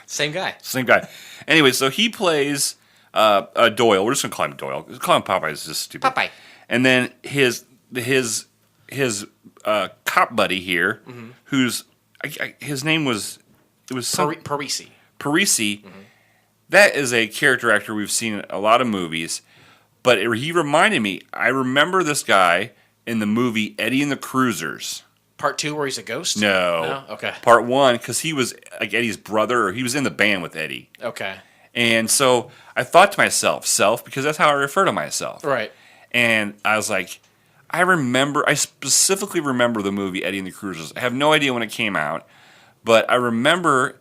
Same guy. Same guy. Anyway, so he plays Doyle. We're just gonna call him Doyle. Call him Popeye is just stupid. Popeye. And then his cop buddy here, who's his name was Parisi. Parisi. That is a character actor we've seen in a lot of movies, but he reminded me. I remember this guy in the movie Eddie and the Cruisers. Part 2 where he's a ghost? No. Okay. Part 1 because he was like Eddie's brother, or he was in the band with Eddie. Okay. And so I thought to myself, because that's how I refer to myself. Right. And I was like, I specifically remember the movie Eddie and the Cruisers. I have no idea when it came out, but I remember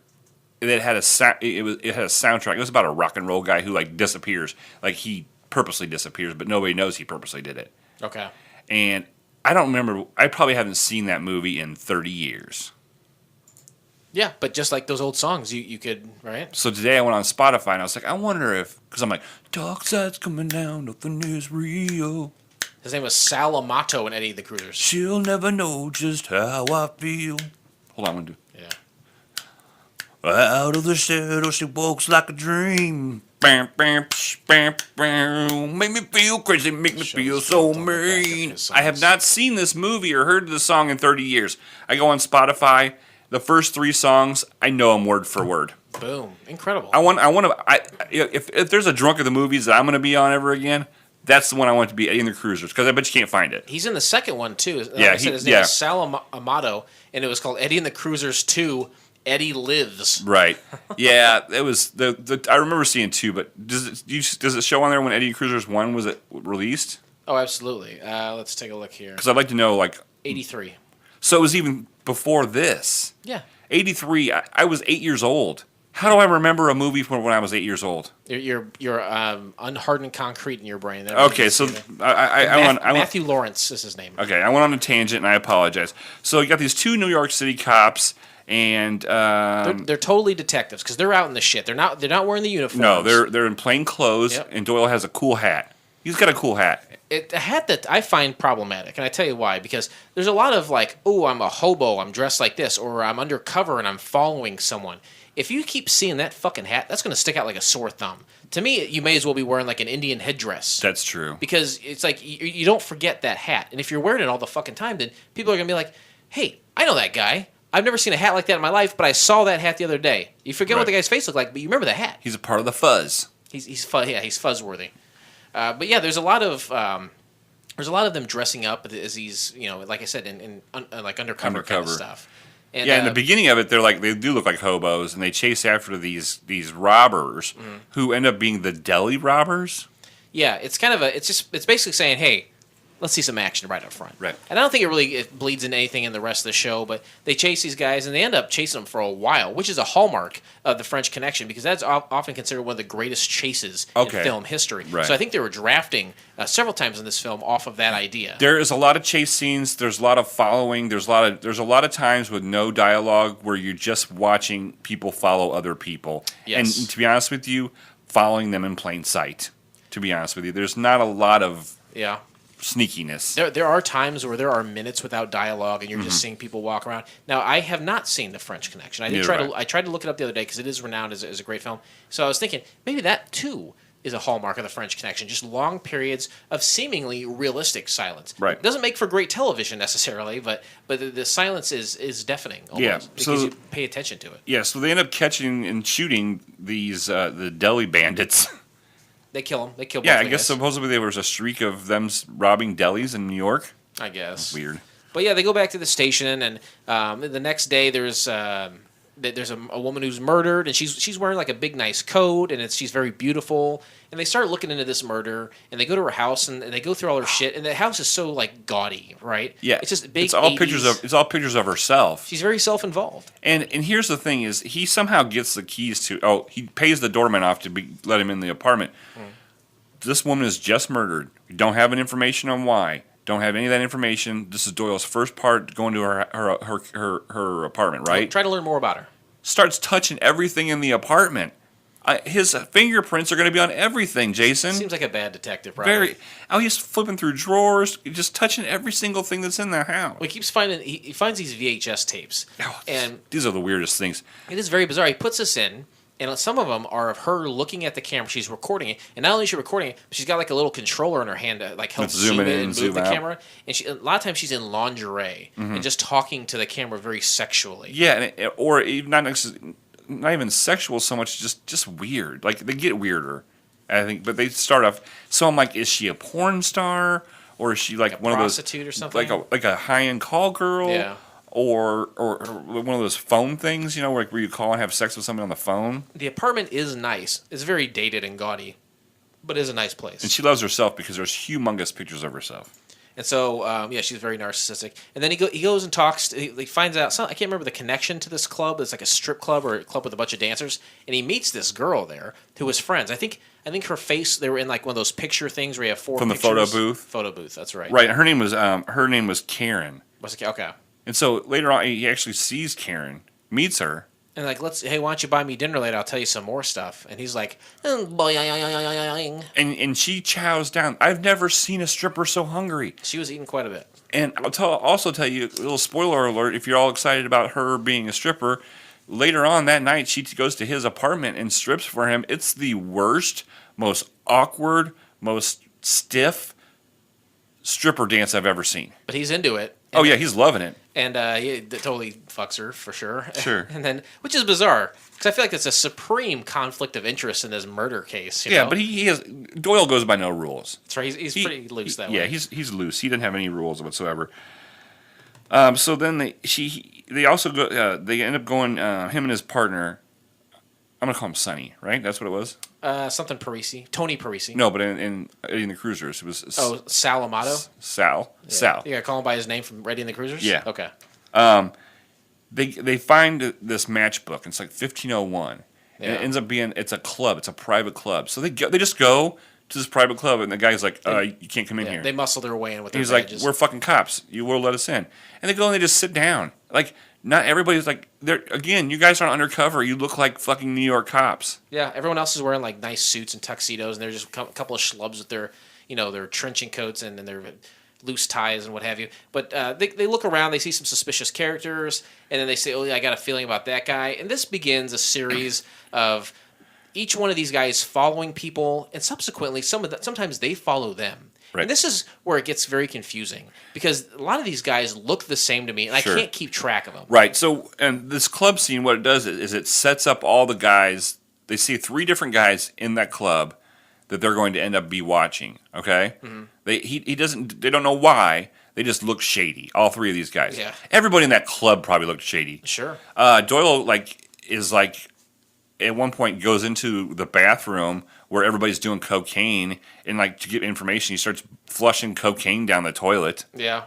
that it had a soundtrack. It was about a rock and roll guy who like disappears, like he purposely disappears, but nobody knows he purposely did it. Okay. And I don't remember. I probably haven't seen that movie in 30 years. Yeah, but just like those old songs, you could, right? So today I went on Spotify and I was like, I wonder if, because I'm like, dark side's coming down, nothing is real. His name was Sal Amato in Eddie the Cruisers. She'll never know just how I feel. Hold on, I'm going to do. Yeah. Out of the shadow, she walks like a dream. Bam, bam, psh, bam, bam. Make me feel crazy, make me feel so mean. I have not seen this movie or heard the song in 30 years. I go on Spotify. The first 3 songs, I know them word for word. Boom. Incredible. If there's a drunk of the movies that I'm going to be on ever again, that's the one I want to be, Eddie and the Cruisers, because I bet you can't find it. He's in the second one, too. Yeah, his name was Sal Amato, and it was called Eddie and the Cruisers 2, Eddie Lives. Right. Yeah, it was, I remember seeing 2, but does it show on there when Eddie and the Cruisers 1 was it released? Oh, absolutely. Let's take a look here. Because I'd like to know, like... 83. So it was even before this. Yeah. 83, I was 8 years old. How do I remember a movie from when I was 8 years old? You're unhardened concrete in your brain. Okay, so Matthew Lawrence is his name. Okay, I went on a tangent and I apologize. So you got these 2 New York City cops, and they're totally detectives because they're out in the shit. They're not wearing the uniforms. No, they're in plain clothes, Yep. And Doyle has a cool hat. He's got a cool hat. A hat that I find problematic, and I tell you why. Because there's a lot of like, oh, I'm a hobo, I'm dressed like this, or I'm undercover and I'm following someone. If you keep seeing that fucking hat, that's going to stick out like a sore thumb. To me, you may as well be wearing like an Indian headdress. That's true. Because it's like you don't forget that hat. And if you're wearing it all the fucking time, then people are going to be like, hey, I know that guy. I've never seen a hat like that in my life, but I saw that hat the other day. You forget what the guy's face looked like, but you remember the hat. He's a part of the fuzz. He's fuzzworthy. But yeah, there's a lot of them dressing up as these, like I said, in like undercover kind of stuff. And, in the beginning of it, they do look like hobos, and they chase after these robbers who end up being the deli robbers. Yeah, it's kind of it's basically saying, hey, let's see some action right up front. Right. And I don't think it bleeds into anything in the rest of the show, but they chase these guys, and they end up chasing them for a while, which is a hallmark of the French Connection, because that's often considered one of the greatest chases in film history. Right. So I think they were drafting several times in this film off of that idea. There is a lot of chase scenes. There's a lot of following. There's a lot of times with no dialogue where you're just watching people follow other people. Yes. And to be honest with you, following them in plain sight. To be honest with you, there's not a lot of sneakiness. There are times where there are minutes without dialogue, and you're just seeing people walk around. Now, I have not seen The French Connection. I tried to look it up the other day because it is renowned as a great film. So I was thinking maybe that too is a hallmark of The French Connection. Just long periods of seemingly realistic silence. Right. It doesn't make for great television necessarily, but the silence is deafening. Almost, because you pay attention to it. Yeah. So they end up catching and shooting these the deli bandits. They kill them. They kill. Yeah, both I the guess guys. supposedly there was a streak of them robbing delis in New York. I guess. Weird. But yeah, they go back to the station, and the next day there's a woman who's murdered, and she's wearing like a big nice coat, and she's very beautiful. And they start looking into this murder, and they go to her house, and they go through all her shit, and the house is so like gaudy, right? Yeah, it's just big. It's all 80s. It's all pictures of herself. She's very self-involved. And here's the thing: is he somehow gets the keys to? Oh, he pays the doorman off to let him in the apartment. This woman is just murdered. We don't have any information on why. Don't have any of that information. This is Doyle's first part going to her apartment, right? Well, try to learn more about her. Starts touching everything in the apartment. His fingerprints are going to be on everything, Jason. Seems like a bad detective, probably. He's flipping through drawers, just touching every single thing that's in the house. Well, he keeps finding he finds these VHS tapes, and these are the weirdest things. it is very bizarre. He puts this in, and some of them are of her looking at the camera. She's recording it, and not only is she recording it, but she's got like a little controller in her hand to like help zoom in and move the camera. And a lot of times she's in lingerie and just talking to the camera very sexually. Yeah, or even not even sexual so much, just weird. Like, they get weirder, I think. But they start off. So I'm like, is she a porn star, or is she like one of those prostitute or something? Like a high end call girl? Yeah. Or one of those phone things, where you call and have sex with someone on the phone. The apartment is nice. It's very dated and gaudy, but it is a nice place. And she loves herself because there's humongous pictures of herself. And so, she's very narcissistic. And then he goes and talks. He finds out. I can't remember the connection to this club. It's like a strip club or a club with a bunch of dancers. And he meets this girl there who was friends. I think her face. They were in like one of those picture things where you have four from pictures. The photo booth. Photo booth. That's right. Right. Her name was Karen. Okay. And so later on, he actually sees Karen, meets her. And like, hey, why don't you buy me dinner later? I'll tell you some more stuff. And he's like, and she chows down. I've never seen a stripper so hungry. She was eating quite a bit. And I'll also tell you a little spoiler alert. If you're all excited about her being a stripper, later on that night she goes to his apartment and strips for him. It's the worst, most awkward, most stiff stripper dance I've ever seen. But he's into it. Oh yeah, he's loving it. And he totally fucks her for sure. Sure. And then, which is bizarre because I feel like that's a supreme conflict of interest in this murder case. You know? But he has Doyle goes by no rules. That's right. He's pretty loose that way. Yeah, he's loose. He didn't have any rules whatsoever. So then they also go. They end up going. Him and his partner. I'm gonna call him Sonny, right? That's what it was. Something Parisi, Tony Parisi. No, but in Eddie and the Cruisers, it was. Sal Amato. Sal. Yeah. Sal. You gotta call him by his name from Eddie and the Cruisers. Yeah. Okay. They find this matchbook. It's like 1501. Yeah. And it ends up being it's a club. It's a private club. So they just go to this private club, and the guy's like, "You can't come in here." They muscle their way in with their He's badges. like, "We're fucking cops. You will let us in." And they go and they just sit down. Like, not everybody's like, again, you guys aren't undercover. You look like fucking New York cops. Yeah, everyone else is wearing like nice suits and tuxedos, and they're just a couple of schlubs with their, their trenching coats and their loose ties and what have you. But they look around, they see some suspicious characters, and then they say, "Oh, yeah, I got a feeling about that guy." And this begins a series of each one of these guys following people, and subsequently, sometimes they follow them. Right. And this is where it gets very confusing because a lot of these guys look the same to me, and Sure. I can't keep track of them. Right. So, and this club scene, what it does is it sets up all the guys. They see 3 different guys in that club that they're going to end up be watching. Okay. Mm-hmm. They don't know why. They just look shady. All 3 of these guys. Yeah. Everybody in that club probably looked shady. Sure. Doyle is at one point goes into the bathroom where everybody's doing cocaine, and to get information, he starts flushing cocaine down the toilet. Yeah.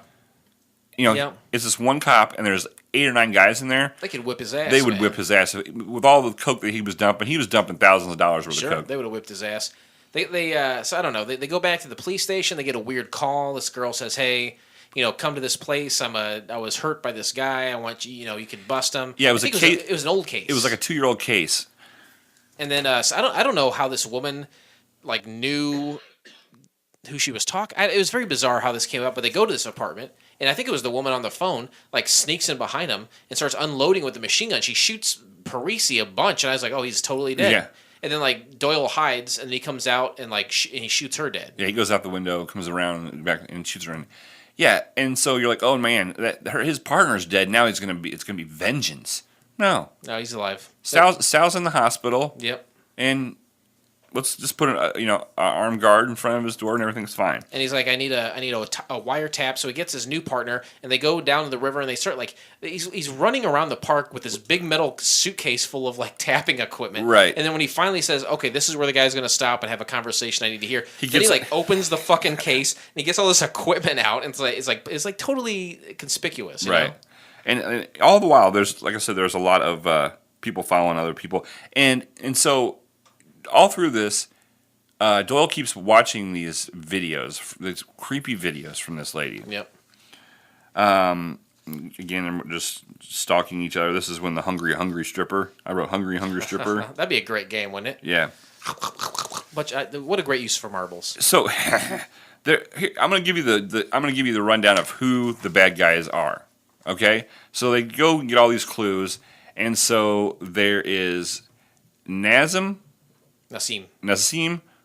It's this one cop, and there's 8 or 9 guys in there. They could whip his ass. They would man. whip his ass with all the coke that he was dumping. He was dumping thousands of dollars worth Sure, of coke. they would have whipped his ass. So I don't know. They go back to the police station. They get a weird call. This girl says, "Hey, come to this place. I was hurt by this guy. I want you. You could bust him." Yeah, it was a case. It was an old case. It was like a 2-year-old case. And then so I don't know how this woman knew who she was talking. It was very bizarre how this came up. But they go to this apartment, and I think it was the woman on the phone sneaks in behind him and starts unloading with the machine gun. She shoots Parisi a bunch, and I was like, "Oh, he's totally dead." Yeah. And then Doyle hides, and he comes out and and he shoots her dead. Yeah, he goes out the window, comes around back, and shoots her. Yeah, and so you're like, "Oh man, his partner's dead. Now it's gonna be vengeance." No, No, he's alive. Sal's in the hospital. Yep. And let's just put an armed guard in front of his door and everything's fine. And he's like, I need a wiretap. So he gets his new partner, and they go down to the river, and they start like he's running around the park with this big metal suitcase full of like tapping equipment. Right. And then when he finally says, okay, this is where the guy's going to stop and have a conversation I need to hear, then he like opens the fucking case and he gets all this equipment out, and it's like totally conspicuous. You know? And all the while, there's, like I said, there's a lot of people following other people, and so all through this, Doyle keeps watching these videos, these creepy videos from this lady. Yep. Again, they're just stalking each other. This is when the hungry stripper. I wrote hungry stripper. That'd be a great game, wouldn't it? Yeah. But what a great use for marbles. So, I'm gonna give you the rundown of who the bad guys are. Okay, so they go and get all these clues, and so there is Nassim,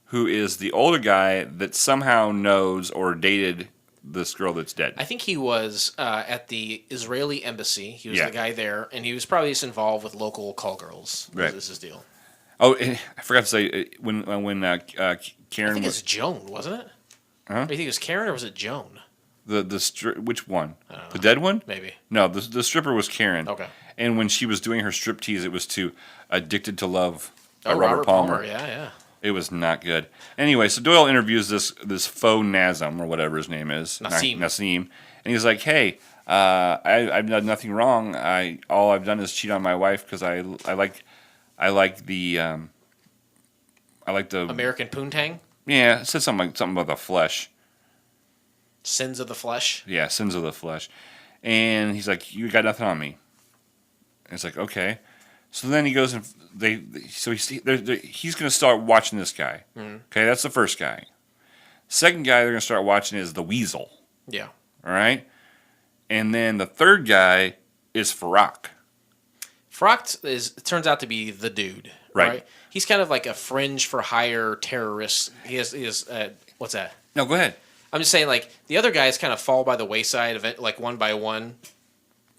who is the older guy that somehow knows or dated this girl that's dead. I think he was at the Israeli embassy. He was the guy there, and he was probably just involved with local call girls. Right. This is his deal. Oh, I forgot to say when Karen. I think it's Joan, wasn't it? Huh? Do you think it was Karen or was it Joan? Which one? The dead one? Maybe. No, the stripper was Karen. Okay. And when she was doing her striptease, it was to "Addicted to Love" by Oh, Robert Palmer. Yeah. It was not good. Anyway, so Doyle interviews this faux Nassim, or whatever his name is. Nassim. And he's like, hey, I've done nothing wrong. All I've done is cheat on my wife because I like the American Poontang? Yeah, it said something about the flesh. Sins of the flesh? Yeah, sins of the flesh. And he's like, you got nothing on me. And it's like, okay. So then he goes and he's going to start watching this guy. Mm-hmm. Okay, that's the first guy. Second guy they're going to start watching is the Weasel. Yeah. All right? And then the third guy is Farak. Farak turns out to be the dude. Right. He's kind of like a fringe for hire terrorist. He is what's that? No, go ahead. I'm just saying, like, the other guys kind of fall by the wayside of it, like, one by one.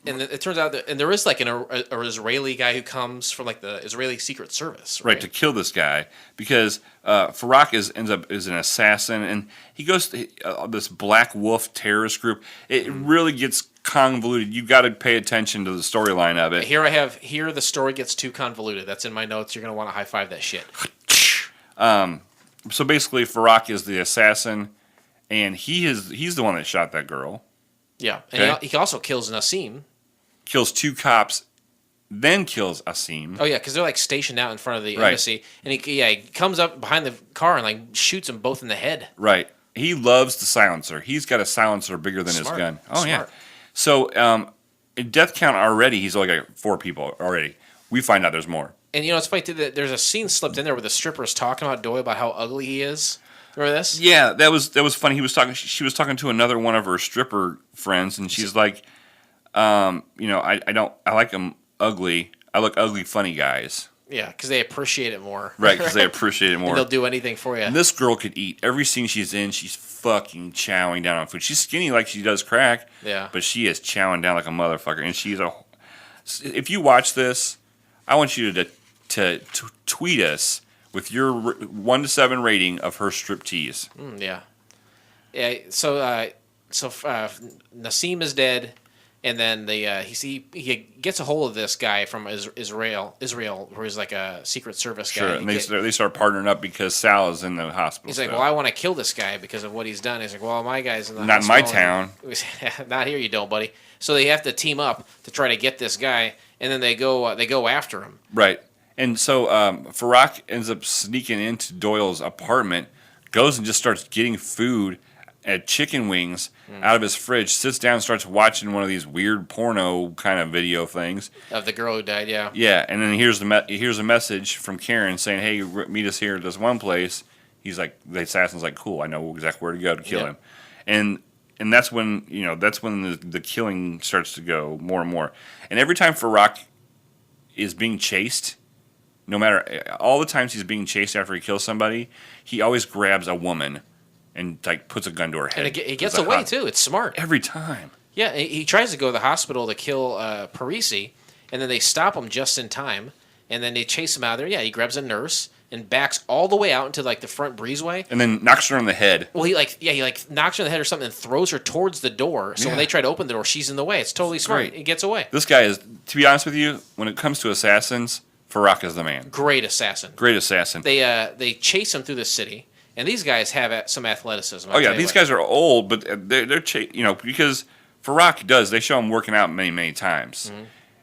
And it turns out that, and there is, like, an Israeli guy who comes from, like, the Israeli Secret Service. Right, to kill this guy. Because Farak ends up an assassin, and he goes to this Black Wolf terrorist group. It really gets convoluted. You got to pay attention to the storyline of it. Here the story gets too convoluted. That's in my notes. You're going to want to high-five that shit. So basically, Farak is the assassin, and he's the one that shot that girl. Yeah, and okay? he also kills Nassim. Kills two cops, then kills Asim. Oh yeah, because they're like stationed out in front of the embassy, and he comes up behind the car and like shoots them both in the head. Right. He loves the silencer. He's got a silencer bigger than his gun. Oh yeah. So in death count already, he's only got 4 people already. We find out there's more. And it's funny too that there's a scene slipped in there where the stripper is talking about Doyle about how ugly he is. Remember this? Yeah, that was funny. She was talking to another one of her stripper friends, and she's like, I like them ugly. I look ugly, funny guys. Yeah, because they appreciate it more. Right, because they appreciate it more. And they'll do anything for you. And this girl could eat. Every scene she's in, she's fucking chowing down on food. She's skinny like she does crack. Yeah. But she is chowing down like a motherfucker. And if you watch this, I want you to tweet us with your 1 to 7 rating of her striptease. Yeah. So Nassim is dead. And then he gets a hold of this guy from Israel, who is like a Secret Service guy. Sure, and they start partnering up because Sal is in the hospital. He's like, well, I want to kill this guy because of what he's done. He's like, well, my guy's in the not hospital. in my town. Not here, you don't, buddy. So they have to team up to try to get this guy, and then they go after him. Right, and so Farak ends up sneaking into Doyle's apartment, goes and just starts getting food at chicken wings out of his fridge, sits down and starts watching one of these weird porno kind of video things. Of the girl who died, yeah. Yeah, and then here's a message from Karen saying, hey, meet us here at this one place. He's like, the assassin's like, cool, I know exactly where to go to kill him. And that's when, the killing starts to go more and more. And every time Farak is being chased, no matter, all the times he's being chased after he kills somebody, he always grabs a woman and like puts a gun to her head. And he gets away too. It's smart. Every time. Yeah, he tries to go to the hospital to kill Parisi, and then they stop him just in time, and then they chase him out of there. Yeah, he grabs a nurse, and backs all the way out into like the front breezeway. And then knocks her on the head. Well, he knocks her on the head or something and throws her towards the door. So when they try to open the door, she's in the way. It's totally smart. Great. He gets away. This guy is, to be honest with you, when it comes to assassins, KARAOK is the man. Great assassin. Great assassin. They chase him through the city, and these guys have some athleticism. Oh yeah, these guys are old, but they're because KARAOK does. They show him working out many times,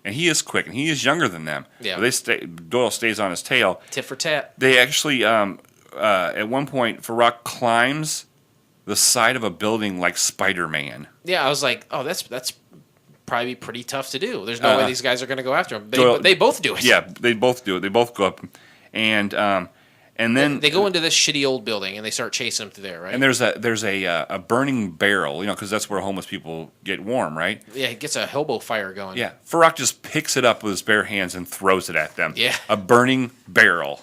and he is quick, and he is younger than them. Yeah. But Doyle stays on his tail. Tit for tat. They actually, at one point, KARAOK climbs the side of a building like Spider-Man. Yeah, I was like, oh, that's probably pretty tough to do. There's no way these guys are going to go after him. They both do it. Yeah, they both do it. They both go up, and then they go into this shitty old building and they start chasing him through there, right? And there's a burning barrel, because that's where homeless people get warm, right? Yeah, he gets a hobo fire going. Yeah, KARAOK just picks it up with his bare hands and throws it at them. Yeah, a burning barrel.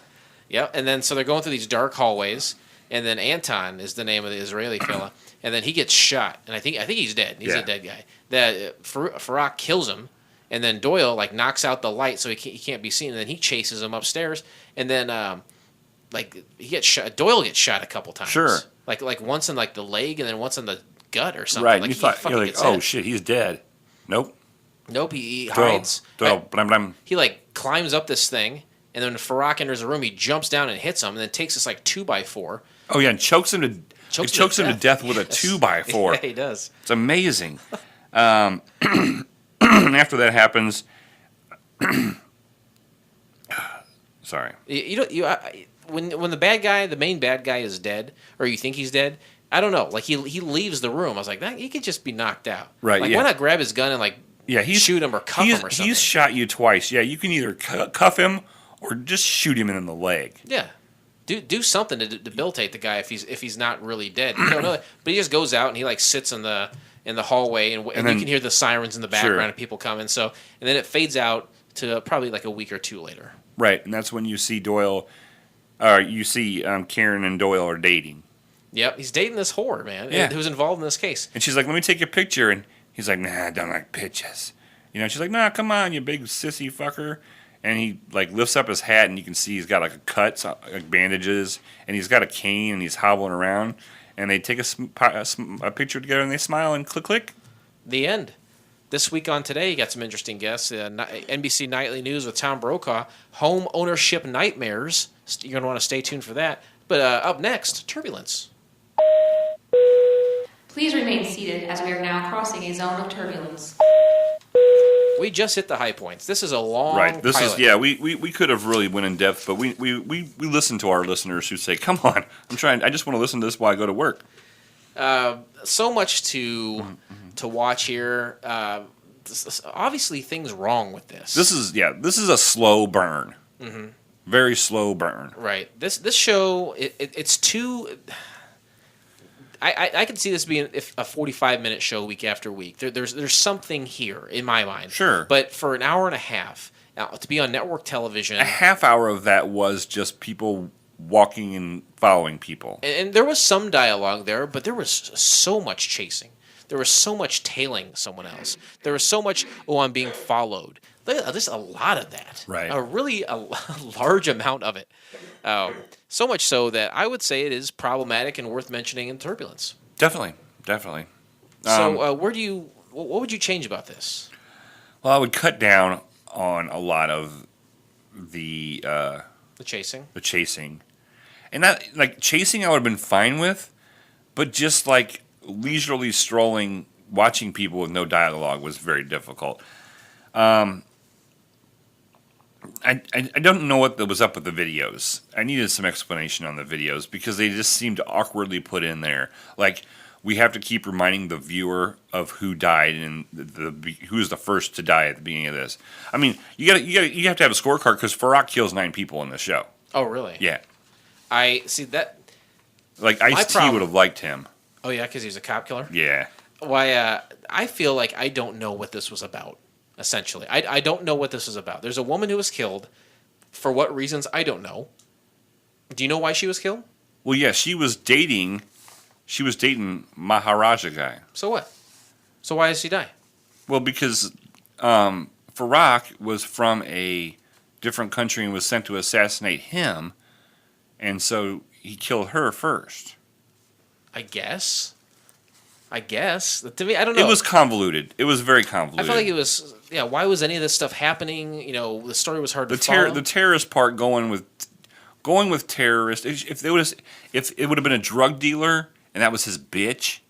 Yeah, and then so they're going through these dark hallways, and then Anton is the name of the Israeli fella, and then he gets shot, and I think he's dead. He's a dead guy. That KARAOK kills him, and then Doyle knocks out the light so he can't be seen, and then he chases him upstairs, and then he gets shot. Doyle gets shot a couple times. Sure. Like once in the leg, and then once in the gut or something. Right. Like, you're like, oh shit, he's dead. Nope. He hides. Doyle. He climbs up this thing, and then when KARAOK enters the room, he jumps down and hits him, and then takes this 2x4. Oh yeah, and chokes him to death with a 2x4. Yeah, he does. It's amazing. And after that happens, sorry. When the main bad guy is dead, or you think he's dead, I don't know. He leaves the room. I was like, he could just be knocked out. Right. Why not grab his gun and shoot him or cuff him or something? He's shot you twice. Yeah, you can either cuff him or just shoot him in the leg. Yeah. Do something to debilitate the guy if he's not really dead. You don't know that. But he just goes out and he sits in the hallway and then, you can hear the sirens in the background of people coming. And then it fades out to probably a week or two later. Right, and that's when you see Doyle, Karen and Doyle are dating. Yep, he's dating this whore, man, who's involved in this case. And she's like, "Let me take a picture," and he's like, "Nah, I don't like pictures." She's like, "Nah, come on, you big sissy fucker." And he lifts up his hat, and you can see he's got a cut, bandages, and he's got a cane, and he's hobbling around. And they take a picture together, and they smile, and click, click. The end. This week on Today, you got some interesting guests. NBC Nightly News with Tom Brokaw. Home ownership nightmares. You're going to want to stay tuned for that. But up next, Turbulence. Please remain seated as we are now crossing a zone of turbulence. We just hit the high points. This is a long This pilot. We could have really went in depth, but we listen to our listeners who say, "Come on, I just want to listen to this while I go to work." So much to watch here. Obviously, things wrong with this. This is a slow burn. Mm-hmm. Very slow burn. Right. This show it's too. I can see this being a 45-minute show week after week. There's something here in my mind. Sure. But for an hour and a half to be on network television, a half hour of that was just people walking and following people. And there was some dialogue there, but there was so much chasing. There was so much tailing someone else. There was so much, I'm being followed. There's a lot of that. Right. A large amount of it. So much so that I would say it is problematic and worth mentioning in Turbulence. Definitely. So what would you change about this? Well, I would cut down on a lot of the chasing. The chasing. And that, chasing I would have been fine with, but just leisurely strolling, watching people with no dialogue was very difficult. I don't know what was up with the videos. I needed some explanation on the videos because they just seemed awkwardly put in there. We have to keep reminding the viewer of who died and who's the first to die at the beginning of this. I mean, you have to have a scorecard because KARAOK kills 9 people in this show. Oh, really? Yeah. I see that. Ice-T would have liked him. Oh yeah, because he's a cop killer. Yeah. Why? I feel like I don't know what this was about. Essentially, I don't know what this is about. There's a woman who was killed. For what reasons, I don't know. Do you know why she was killed? Well, yeah, she was dating Maharaja guy. So what? So why does she die? Well, because KARAOK was from a different country and was sent to assassinate him, and so he killed her first. I guess. To me, I don't know. It was convoluted. It was very convoluted. I felt like it was. Yeah. Why was any of this stuff happening? You know, the story was hard to follow. The terrorist part going with terrorists. If it would have been a drug dealer and that was his bitch,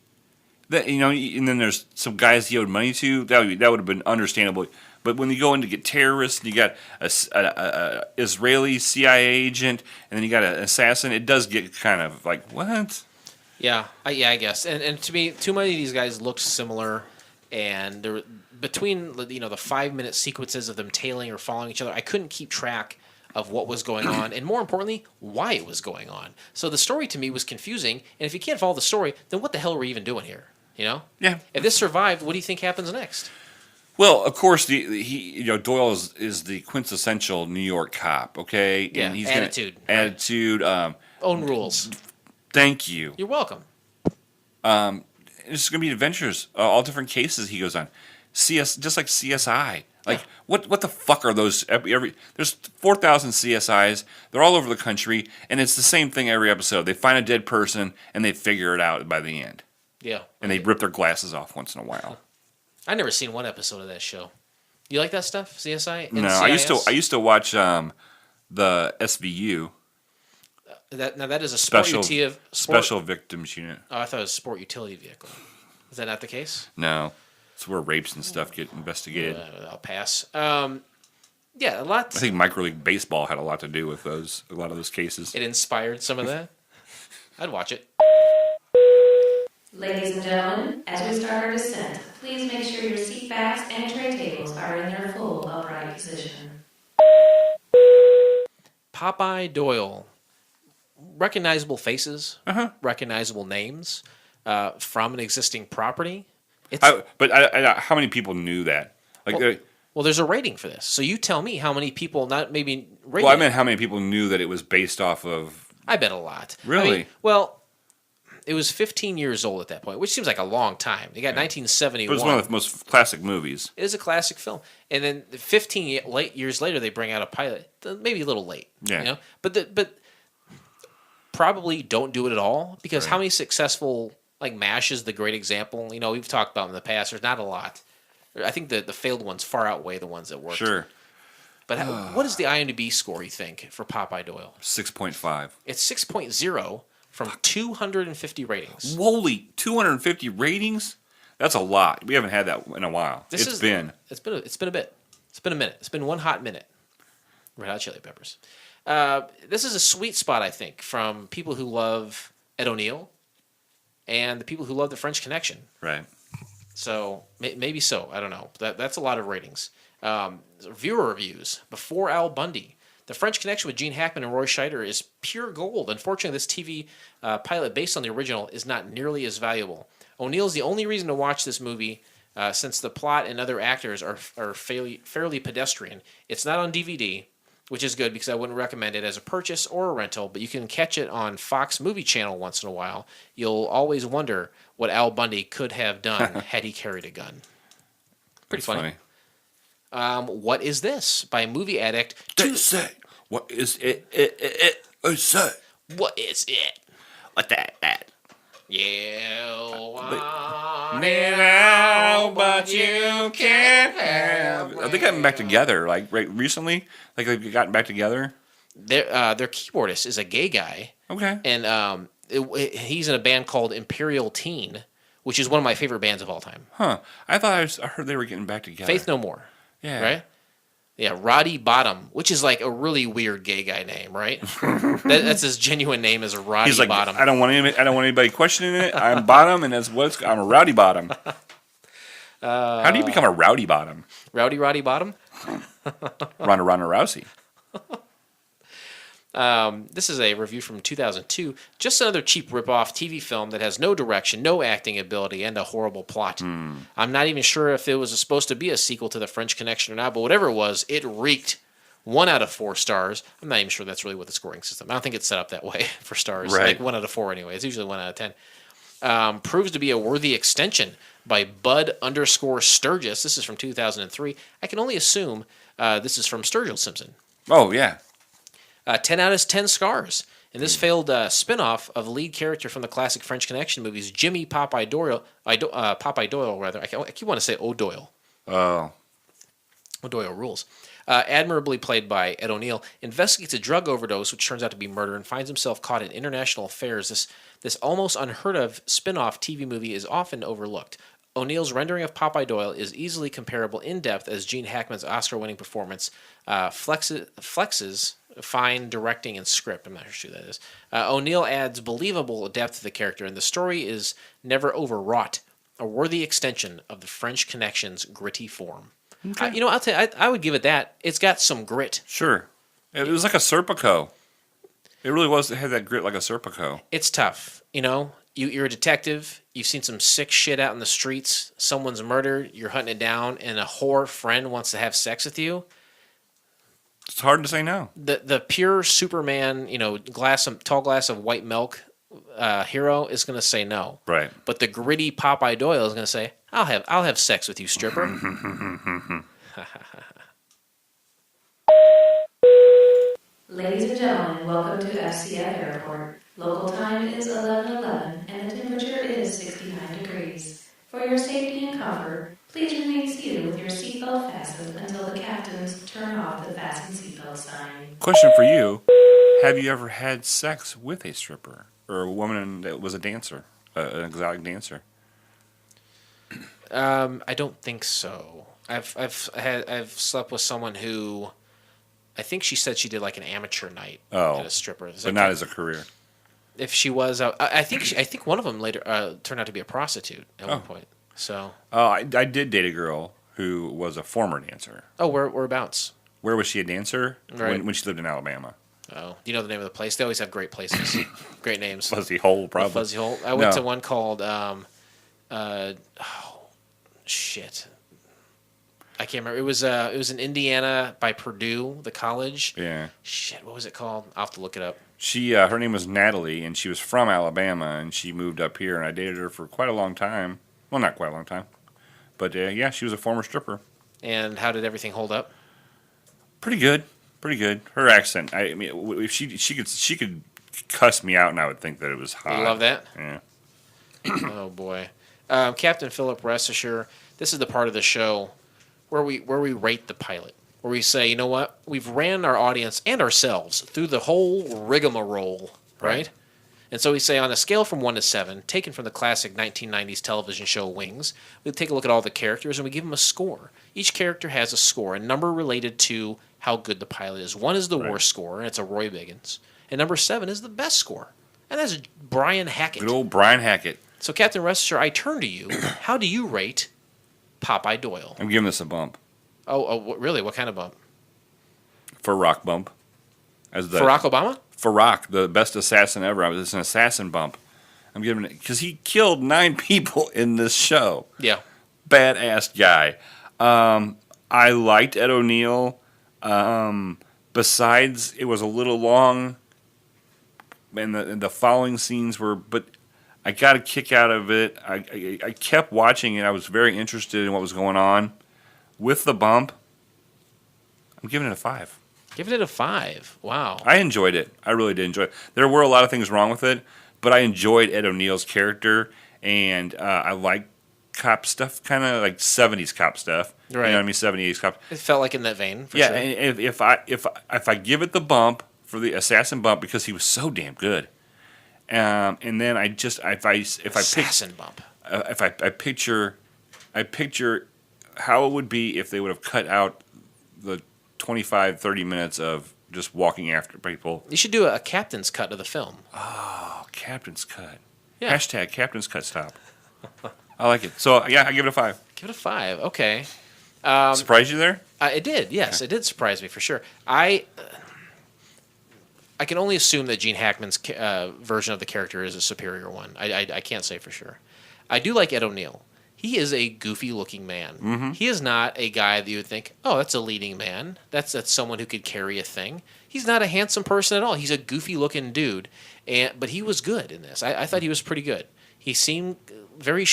that and then there's some guys he owed money to. That would have been understandable. But when you go in to get terrorists, and you got a Israeli CIA agent, and then you got an assassin, it does get kind of like, what? Yeah, I guess. And to me, too many of these guys looked similar, and there between the 5-minute sequences of them tailing or following each other, I couldn't keep track of what was going on, and more importantly, why it was going on. So the story to me was confusing, and if you can't follow the story, then what the hell are we even doing here? Yeah. If this survived, what do you think happens next? Well, of course, Doyle is the quintessential New York cop. Okay, yeah, and he's attitude, attitude, own rules. Thank you. You're welcome. It's going to be adventures, all different cases he goes on. Just like CSI. Like, what the fuck are those? There's 4,000 CSIs. They're all over the country, and it's the same thing every episode. They find a dead person, and they figure it out by the end. Yeah. And they rip their glasses off once in a while. I've never seen one episode of that show. You like that stuff, CSI? No, I used to watch the SVU. That is a special victims unit. Oh, I thought it was a sport utility vehicle. Is that not the case? No, it's where rapes and stuff get investigated. I'll pass. Yeah, a lot. I think Minor League Baseball had a lot to do with a lot of those cases. It inspired some of that. I'd watch it. Ladies and gentlemen, as we start our descent, please make sure your seat backs and tray tables are in their full upright position. Popeye Doyle. Recognizable faces, recognizable names from an existing property. How many people knew that? Well, there's a rating for this. So you tell me how many people, not maybe rating. Well, I meant how many people knew that it was based off of... I bet a lot. Really? It was 15 years old at that point, which seems like a long time. You got 1971. But it's one of the most classic movies. It is a classic film. And then 15 years later, they bring out a pilot. Maybe a little late. Yeah. But probably don't do it at all, because how many successful, like MASH is the great example. We've talked about in the past. There's not a lot. I think the failed ones far outweigh the ones that worked. Sure. But what is the IMDb score, you think, for Popeye Doyle? 6.5. It's 6.0 from 250 ratings. Holy, 250 ratings? That's a lot. We haven't had that in a while. It's been a bit. It's been a minute. It's been one hot minute. Red Hot Chili Peppers. This is a sweet spot, I think, from people who love Ed ONeill and the people who love The French Connection. Right. So maybe so. I don't know. That's a lot of ratings. Viewer reviews. Before Al Bundy. The French Connection with Gene Hackman and Roy Scheider is pure gold. Unfortunately, this TV pilot based on the original is not nearly as valuable. ONeill is the only reason to watch this movie since the plot and other actors are fairly pedestrian. It's not on DVD, which is good because I wouldn't recommend it as a purchase or a rental, but you can catch it on Fox Movie Channel once in a while. You'll always wonder what Al Bundy could have done had he carried a gun. Pretty funny. What Is This? By Movie Addict. Say, what is it? Say. What is it? What that? You want it all, but you can't have it. Are they getting back together? Recently? They've gotten back together? Their keyboardist is a gay guy. Okay. And he's in a band called Imperial Teen, which is one of my favorite bands of all time. Huh. I heard they were getting back together. Faith No More. Yeah. Right? Yeah, Roddy Bottom, which is like a really weird gay guy name, right? That's his genuine name, is Roddy He's like, Bottom. I don't want anybody questioning it. I'm Bottom, and I'm a Rowdy Bottom. How do you become a Rowdy Bottom? Roddy Bottom? Ronda Rousey. This is a review from 2002. Just another cheap rip-off TV film that has no direction, no acting ability, and a horrible plot. I'm not even sure if it was supposed to be a sequel to The French Connection or not, but whatever it was, it reeked. 1 out of 4 stars. I'm not even sure that's really what the scoring system. I don't think it's set up that way for stars. Right. Like 1 out of 4 anyway. It's usually 1 out of 10. Proves to be a worthy extension by Bud_Sturgis. This is from 2003. I can only assume this is from Sturgill Simpson. Oh, yeah. 10 out of 10 scars. In this failed spin-off of the lead character from the classic French Connection movies, Jimmy Popeye Doyle, Popeye Doyle, rather. I keep wanting to say O'Doyle. Oh. O'Doyle rules. Admirably played by Ed O'Neill, investigates a drug overdose, which turns out to be murder, and finds himself caught in international affairs. This almost unheard of spin-off TV movie is often overlooked. O'Neill's rendering of Popeye Doyle is easily comparable in depth as Gene Hackman's Oscar-winning performance flexes fine directing and script. I'm not sure who that is. O'Neill adds believable depth to the character, and the story is never overwrought, a worthy extension of the French Connection's gritty form. Okay. I'll tell you, I would give it that. It's got some grit. Sure. It was like a Serpico. It really was. It had that grit like a Serpico. It's tough. You're a detective. You've seen some sick shit out in the streets. Someone's murdered. You're hunting it down, and a whore friend wants to have sex with you. It's hard to say no. The pure Superman, tall glass of white milk hero is going to say no. Right. But the gritty Popeye Doyle is going to say, I'll have sex with you, stripper. Ladies and gentlemen, welcome to FCF Airport. Local time is 11:11 and the temperature is 69 degrees. For your safety and comfort, please remain seated with your seatbelt fastened until the captains turn off the fasten seatbelt sign. Question for you. Have you ever had sex with a stripper or a woman that was a dancer, an exotic dancer? I don't think so. I've slept with someone who, I think she said she did like an amateur night at a stripper. But not as a career. If she was, I think one of them later turned out to be a prostitute at one point. So. I did date a girl who was a former dancer. Oh, whereabouts? Where was she a dancer? Right. When she lived in Alabama. Oh, do you know the name of the place? They always have great places, great names. Fuzzy Hole, probably. Fuzzy Hole. I went to one called. Shit. I can't remember. It was in Indiana by Purdue, the college. Yeah. Shit, what was it called? I'll have to look it up. She, her name was Natalie, and she was from Alabama, and she moved up here, and I dated her for quite a long time. Well, not quite a long time, but yeah, she was a former stripper. And how did everything hold up? Pretty good, pretty good. Her accent, I mean, if she could cuss me out, and I would think that it was hot. You love that? Yeah. Oh boy, Captain Philip, rest assured, this is the part of the show where we rate the pilot, where we say, you know what, we've ran our audience and ourselves through the whole rigmarole, right? And so we say on a scale from 1 to 7, taken from the classic 1990s television show Wings, we take a look at all the characters and we give them a score. Each character has a score, a number related to how good the pilot is. 1 is the worst score, and it's a Roy Biggins. And number 7 is the best score, and that's Brian Hackett. Good old Brian Hackett. So, Captain Rest assured, I turn to you. How do you rate Popeye Doyle? I'm giving this a bump. Oh, really? What kind of bump? For Rock bump. For Barack Obama? Farak, the best assassin ever. It's an assassin bump. I'm giving it because he killed 9 people in this show. Yeah, badass guy. I liked Ed O'Neill. Besides, it was a little long, and the following scenes were. But I got a kick out of it. I kept watching it. I was very interested in what was going on. With the bump, I'm giving it a 5. Giving it a 5. Wow. I enjoyed it. I really did enjoy it. There were a lot of things wrong with it, but I enjoyed Ed O'Neill's character, and I like cop stuff, kind of like 70s cop stuff. Right. You know what I mean? 70s cop. It felt like in that vein, for yeah, sure. and if I give it the bump for assassin bump because he was so damn good, and then I picture how it would be if they would have cut out the 25-30 minutes of just walking after people. You should do a captain's cut of the film. Oh, captain's cut. Yeah. Hashtag captain's cut stop. I like it. So, yeah, I give it a 5. Give it a 5. Okay. Surprised you there? It did, yes. It did surprise me, for sure. I can only assume that Gene Hackman's version of the character is a superior one. I can't say for sure. I do like Ed O'Neill. He is a goofy-looking man. Mm-hmm. He is not a guy that you would think, oh, that's a leading man. That's someone who could carry a thing. He's not a handsome person at all. He's a goofy-looking dude. But he was good in this. I thought he was pretty good. He seemed very...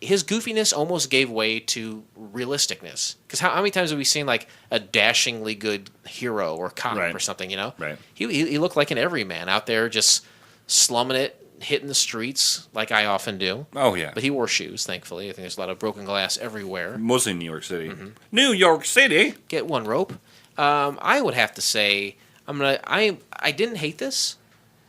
his goofiness almost gave way to realisticness. Because how many times have we seen like a dashingly good hero or cop Right. or something? You know, Right. He looked like an everyman out there just slumming it, hitting the streets like I often do. Oh yeah. But he wore shoes, thankfully. I think there's a lot of broken glass everywhere. Mostly in New York City. New York City. Get one rope. I would have to say I didn't hate this,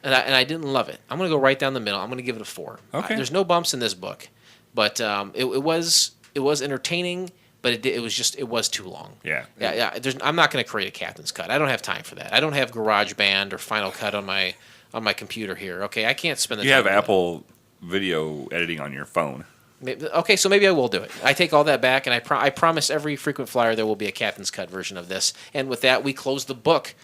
and I didn't love it. I'm gonna go right down the middle. I'm gonna give it a 4. Okay. There's no bumps in this book, but it was entertaining, but it was too long. Yeah. Yeah. I'm not gonna create a captain's cut. I don't have time for that. I don't have GarageBand or Final Cut on my computer here. Okay, I can't spend the You time. have Apple video editing on your phone. Okay, so maybe I will do it. I take all that back, and I promise every frequent flyer there will be a captain's cut version of this. And with that, we close the book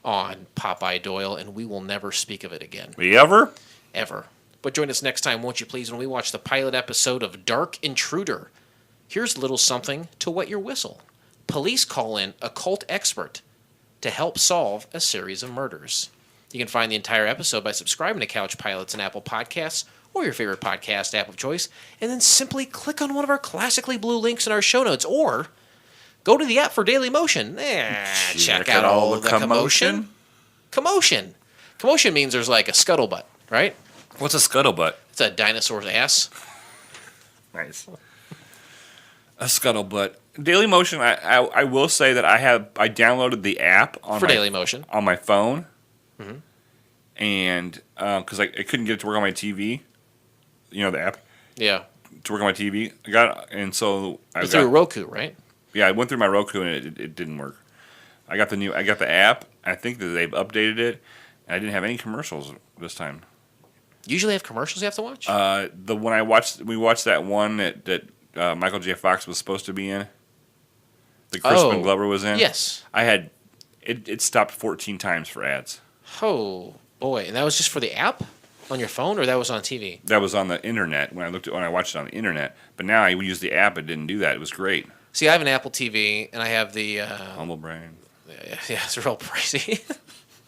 on Popeye Doyle, and we will never speak of it again. We ever? Ever. But join us next time, won't you please, when we watch the pilot episode of Dark Intruder. Here's a little something to wet your whistle. Police call in a cult expert to help solve a series of murders. You can find the entire episode by subscribing to Couch Pilots and Apple Podcasts, or your favorite podcast app of choice, and then simply click on one of our classically blue links in our show notes, or go to the app for Daily Motion. Check out all the commotion. Commotion. Commotion means there's like a scuttlebutt, right? What's a scuttlebutt? It's a dinosaur's ass. Nice. A scuttlebutt. Daily Motion. I will say that I downloaded the app For Daily Motion. on my phone, and because I couldn't get it to work on my TV. You know the app Yeah. to work on my TV. I got and so I Through Roku, right? Yeah, I went through my Roku and it didn't work. I got the app. I think that they've updated it, and I didn't have any commercials this time. Usually have commercials you have to watch? We watched that one that Michael J. Fox was supposed to be in. That Crispin Glover was in. Yes. I had it stopped 14 times for ads. Oh boy, and that was just for the app on your phone, or that was on TV? That was on the internet when I watched it on the internet. But now I use the app. It didn't do that. It was great. See, I have an Apple TV, and I have the Humble brain. yeah, it's real pricey.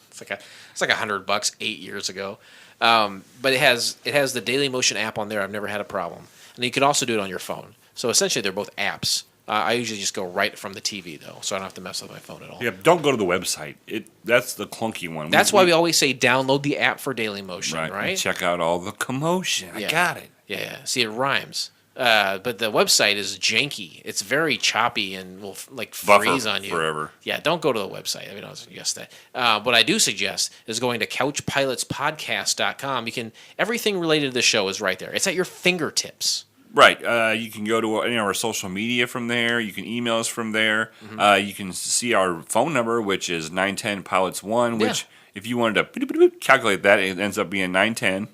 it's like $100 8 years ago, but it has the Daily Motion app on there. I've never had a problem, and you can also do it on your phone. So essentially, they're both apps. I usually just go right from the TV though, so I don't have to mess with my phone at all. Yeah, don't go to the website. That's the clunky one. That's why we always say download the app for Daily Motion, right? And check out all the commotion. Yeah. I got it. Yeah. See, it rhymes. But the website is janky. It's very choppy and will freeze on you forever. Yeah, don't go to the website. I mean, I don't suggest that. What I do suggest is going to couchpilotspodcast.com. Everything related to the show is right there. It's at your fingertips. Right. You can go to our social media from there. You can email us from there. You can see our phone number, which is 910-PILOTS-1, which if you wanted to calculate that, it ends up being 910.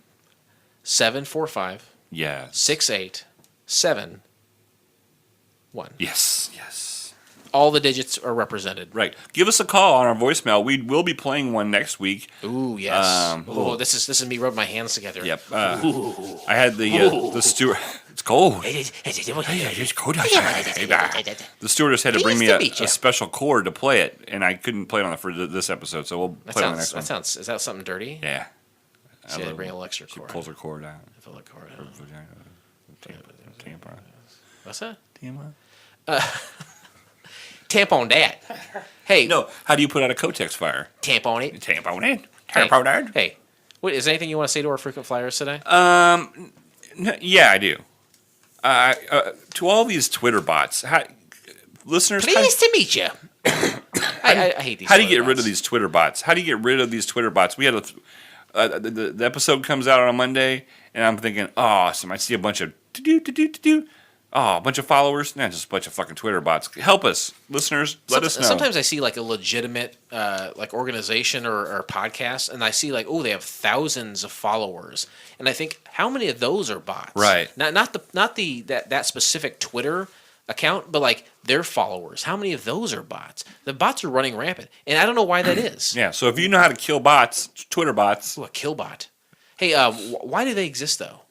745. Yes. 6871. Yes. All the digits are represented. Right. Give us a call on our voicemail. We will be playing one next week. Ooh, yes. This is me rubbing my hands together. Yep. I had the steward. It's cold. It's cold outside. The stewardess had to bring me a special cord to play it, and I couldn't play it on for this episode, so we'll play it on the next one. Is that something dirty? Yeah. She had to bring an extra cord. She pulls her cord out. Tampon. What's that? Tampon. Tampon that. Hey. No, how do you put out a Kotex fire? Tampon it. Tampon it. Tampon it. Hey, is there anything you want to say to our frequent flyers today? Yeah, I do. To all these Twitter bots, listeners, pleased to meet you. I hate these. How do you get rid of these Twitter bots? How do you get rid of these Twitter bots? We had the episode comes out on a Monday, and I'm thinking, awesome. I see a bunch of a bunch of followers. Nah, just a bunch of fucking Twitter bots. Help us, listeners. Let us know. Sometimes I see like a legitimate organization or podcast, and I see they have thousands of followers, and I think, how many of those are bots? Right. Not that specific Twitter account, but their followers. How many of those are bots? The bots are running rampant, and I don't know why that is. Yeah. So if you know how to kill bots, Twitter bots. Ooh, a kill bot. Hey, why do they exist though?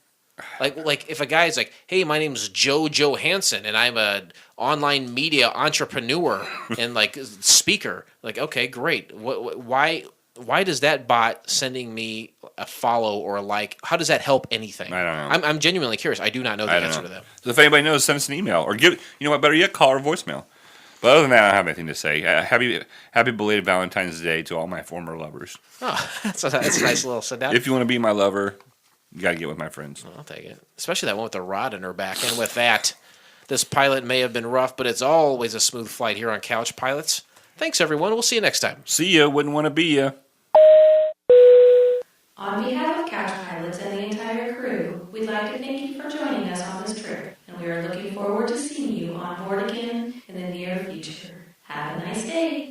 Like if a guy's like, hey, my name's Joe Johansson, and I'm an online media entrepreneur and speaker. Okay, great. Why why does that bot sending me a follow or a like, how does that help anything? I don't know. I'm genuinely curious. I do not know the answer to that. So if anybody knows, send us an email or you know what, better yet, call our voicemail. But other than that, I don't have anything to say. Happy belated Valentine's Day to all my former lovers. Oh, that's a nice little sit down. If you want to be my lover, you got to get with my friends. I'll take it. Especially that one with the rod in her back. And with that, this pilot may have been rough, but it's always a smooth flight here on Couch Pilots. Thanks, everyone. We'll see you next time. See ya. Wouldn't want to be ya. On behalf of Couch Pilots and the entire crew, we'd like to thank you for joining us on this trip, and we are looking forward to seeing you on board again in the near future. Have a nice day.